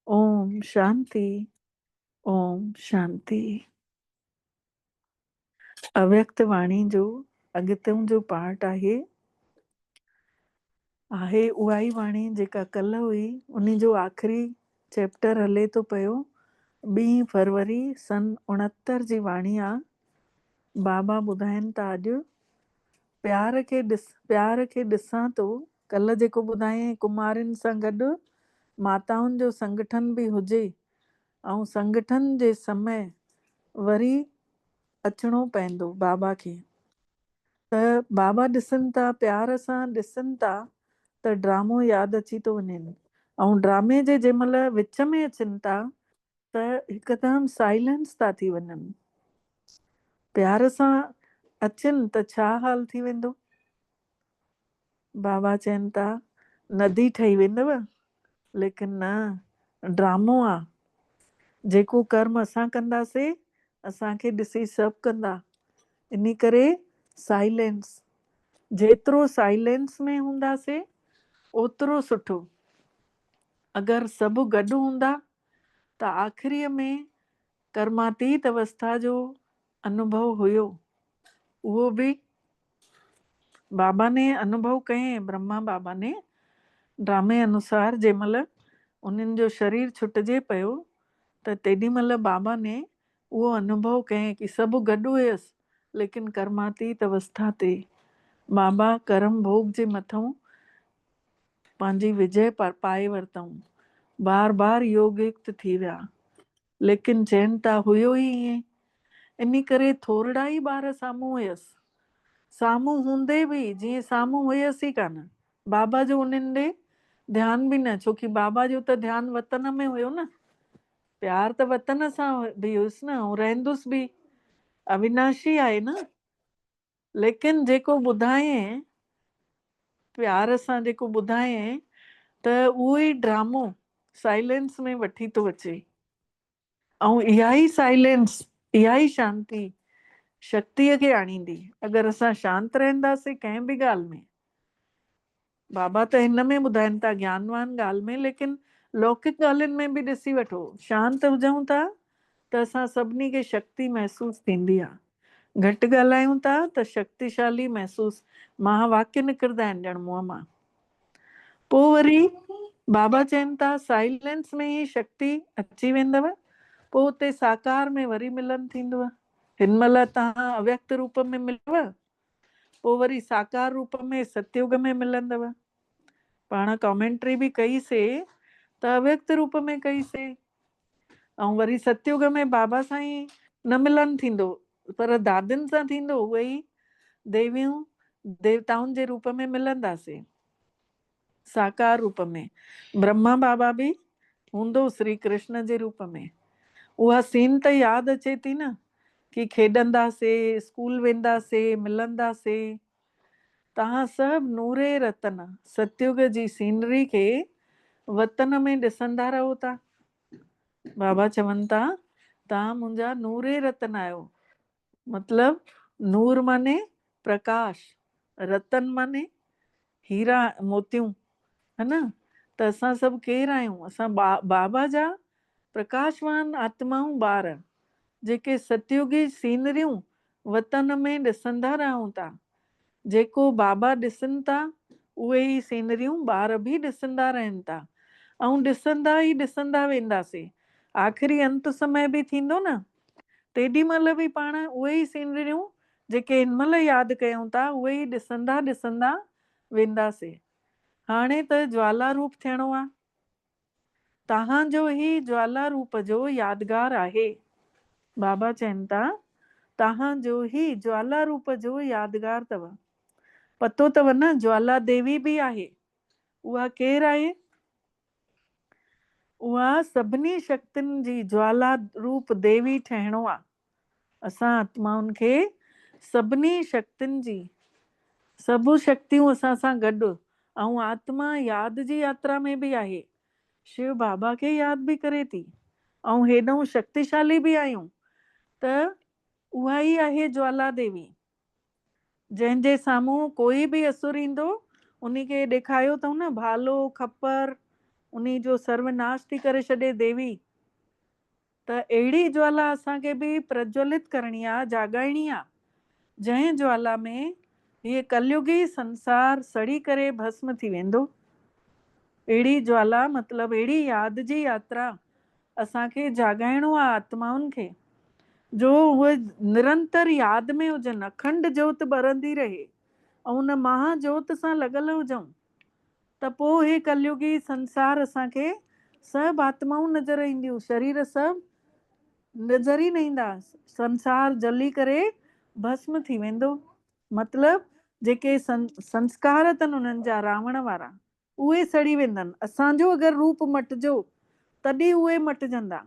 A: ओम शांति, ओम शांति। अव्यक्त वाणी जो अॻिते जो पार्ट आहे उहा ई वाणी जेका कल्ह हुई, उन जो आख़िरी चैप्टर हले थो पियो। 2 फरवरी सन 69 जी वाणी आहे। बाबा ॿुधाइनि था अॼु प्यार खे ॾिसां थो। कल्ह जेको ॿुधायईं कुमारियुनि सां गॾु माताउनि जो संगठन बि हुजे ऐं संगठन जे समय वरी अचिणो पवंदो बाबा खे। त बाबा ॾिसनि था, प्यार सां ॾिसनि था त ड्रामो यादि अची थो वञेनि। ऐं ड्रामे जे जंहिं महिल विच में अचनि था त हिकदमि साइलेंस था थी वञनि। प्यार सां अचनि त छा हाल थी वेंदो? बाबा चवनि था नदी ठही वेंदव, लेकिन न, ड्रामो आहे। जेको कर्म असां कंदासीं असांखे ॾिसी सभु कंदा। इन करे साइलेंस, जेतिरो साइलेंस में हूंदासीं ओतिरो सुठो। अगरि सभु गॾु हूंदा त आख़िरीअ में कर्मातीत अवस्था जो अनुभव हुयो, उहो बि बाबा ने अनुभव कयईं। ब्रह्मा बाबा ने ड्रामे अनुसार जंहिंमहिल उन्हनि जो शरीर छुटिजे पियो त तेॾी महिल बाबा ने उहो अनुभव कयईं कि सभु गॾु हुयसि, लेकिन कर्मातीत अवस्था ते बाबा कर्म भोग जे मथां पंहिंजी विजय पाए वरितऊं, बार बार योग युक्त थी विया। लेकिन चइनि था हुयो ई ईअं, इन करे थोरड़ा ई ॿार साम्हूं हुयसि। साम्हूं हूंदे बि जीअं साम्हूं हुयसि ई कान, बाबा जो उन्हनि ॾे ध्यानु बि न, छोकी बाबा जो त ध्यानु वतन में हुयो न, प्यार त वतन सां बि हुयुसि न, ऐं रहंदुसि बि, अविनाशी आहे न। लेकिन जेको ॿुधायं प्यार सां, जेको ॿुधायं त उहो ई ड्रामो साइलेंस में वठी थो अचे। ऐं इहा ई साइलेंस, इहा ई शांती शक्तिअ खे आणींदी। अगरि असां शांत रहंदासीं कंहिं बि ॻाल्हि में, बाबा त हिन में ॿुधाइनि था ज्ञानवान ॻाल्हि में, लेकिन लौकिक ॻाल्हियुनि में बि ॾिसी वठो, शांत हुजऊं था त असां सभिनी खे शक्ति महसूस थींदी आहे। घटि ॻाल्हायूं था त शक्तिशाली महसूस, महावाक्य निकिरंदा आहिनि ॼण मुंहं मां। पोइ वरी बाबा चइनि था साइलेंस में ई शक्ति अची वेंदव, पोइ उते साकार में वरी मिलन थींदव। हिन महिल तव्हां अव्यक्त रूप में मिलव, पोइ वरी साकार रूप में सतयुग में मिलंदव। पाण कमेंट्री बि कईसीं त अव्यक्त रूप में कईसीं, ऐं वरी सतयुग में बाबा सां ई न मिलन थींदो, पर दादियुनि सां थींदो, उहे ई देवियूं देवताउनि जे रूप में मिलंदासीं साकार रूप में। ब्रह्मा बाबा बि हूंदो श्री कृष्ण जे रूप में। उहा सीन त यादि अचे थी न, कि खेॾंदासीं, स्कूल वेंदासीं, मिलंदासीं। तव्हां सभु नूरे रतन सतयुग जी सीनरी खे वतन में ॾिसंदा रहो था। बाबा चवनि था तव्हां मुंहिंजा नूरे रतन आहियो, मतलब नूर माने प्रकाश, रतन माने हीरा मोतियूं, है न। त असां सभु केरु आहियूं? असां बाबा जा प्रकाशवान आत्माऊं ॿार, जेके सतयुगी सीनरियूं वतन में ॾिसंदा रहूं था। जेको बाबा ॾिसनि था उहे ई सीनरियूं ॿार बि ॾिसंदा रहनि था, ऐं ॾिसंदा ई ॾिसंदा वेंदासीं। आख़िरी अंत समय बि थींदो न, तेॾी महिल बि पाण उहे ई सीनरियूं जेके हिन महिल यादि कयूं था, उहे ई ॾिसंदा ॾिसंदा वेंदासीं। हाणे त ज्वाला रूप थियणो आहे, तव्हांजो ई ज्वाला रूप जो यादगार आहे। बाबा चइनि था तव्हांजो ई ज्वाला रूप जो यादगार अथव। पतो अथव न, ज्वाला देवी बि आहे। उहा केरु आहे? उहा सभिनी शक्तियुनि जी ज्वाला रूप देवी ठहिणो आहे। असां आत्माउनि खे सभिनी शक्तियुनि जी, सभु शक्तियूं असां सां गॾु, ऐं आत्मा यादि जी यात्रा में बि आहे। शिव बाबा खे यादि बि करे थी, ऐं हेॾो शक्तिशाली बि आहियूं। त उहा ई आहे ज्वाला देवी, जंहिंजे साम्हूं कोई बि असुर ईंदो उन खे ॾेखारियो अथऊं न, भालो खप्पर, उन जो सर्वनाश थी करे छॾे देवी। त अहिड़ी ज्वाला असांखे बि प्रज्वलित करणी आहे, जाॻाइणी आहे, जंहिं ज्वाला में हीअ कलयुगी संसार सड़ी करे भस्म थी वेंदो। अहिड़ी ज्वाला मतिलबु अहिड़ी यादि जी यात्रा असांखे जाॻाइणो आहे आत्माउनि खे, जो उहे निरंतर यादि में हुजनि, अखंड जोत ॿरंदी रहे, ऐं उन महाजोत सां लॻल हुजऊं। त पोइ हे कलयुगी संसार असांखे सभु आत्माऊं नज़र ईंदियूं, शरीर सभु नज़र ई न ईंदा। संसार जली करे भस्म थी वेंदो। मतलब जेके संस्कार अथनि उन्हनि जा रावण वारा, उहे सड़ी वेंदनि। असांजो अगरि रूप मटिजो तॾहिं उहे मटिजंदा।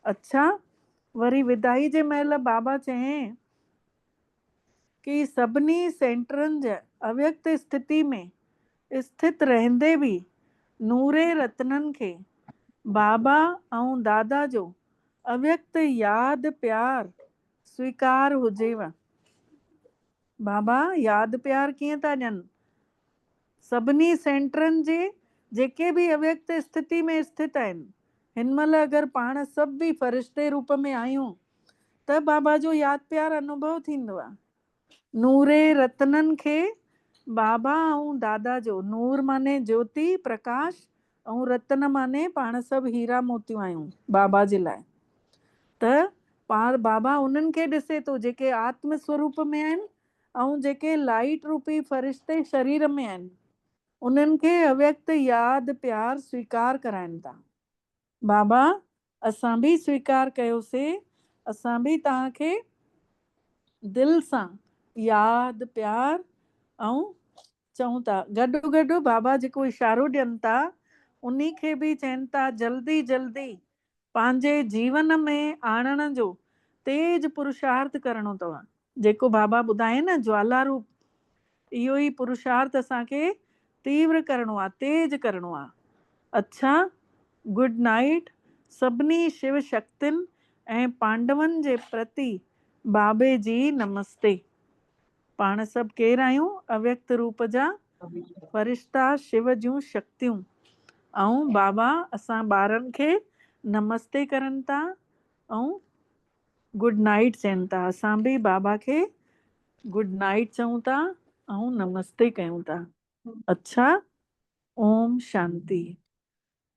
A: अच्छा, वरी विदाई जे महिल बाबा चयईं कि सभिनी सेंटरनि जे अव्यक्त स्थिति में स्थित रहंदे बि नूरे रत्ननि खे बाबा ऐं दादा जो अव्यक्त यादि प्यार स्वीकार हुजेव। बाबा यादि प्यार कीअं था ॾियनि सभिनी सेंटरनि जे जेके बि अव्यक्त स्थिति में स्थित आहिनि। हिन महिल अगरि पाण सभु बि फ़रिश्ते रूप में आहियूं त बाबा जो यादि प्यार अनुभव थींदो आहे। नूरे रतननि खे बाबा ऐं दादा जो, नूर माने ज्योति प्रकाश ऐं रतन माने पाण सभु हीरा मोतियूं आहियूं बाबा जे लाइ। त पाण बाबा उन्हनि खे ॾिसे थो जेके आत्म स्वरूप में आहिनि ऐं जेके लाइट रूपी फ़रिश्ते शरीर में आहिनि, उन्हनि खे अव्यक्त यादि प्यार स्वीकार कराइनि था। बाबा असां बि स्वीकार कयोसीं, असां बि तव्हांखे दिलि सां यादि प्यार ऐं चऊं था। गॾो गॾु बाबा जेको इशारो ॾियनि था उन खे बि चवनि था जल्दी जल्दी पंहिंजे जीवन में आणण जो तेज पुरुषार्थ करणो अथव। जेको बाबा ॿुधाए न ज्वाला रूप, इहो ई पुरुषार्थ असांखे तीव्र करणो आहे, तेज करणो आहे। अच्छा, गुड नाइट। सभिनी शिव शक्तियुनि ऐं पांडवनि जे प्रति बाबे जी नमस्ते। पाण सभु केरु आहियूं? अव्यक्त रूप जा फरिश्ता, शिव जूं शक्तियूं। ऐं बाबा असां ॿारनि खे नमस्ते करनि था ऐं गुड नाइट चवनि था। असां बि बाबा खे गुड नाइट चऊं था ऐं नमस्ते कयूं था। अच्छा, ओम शांति।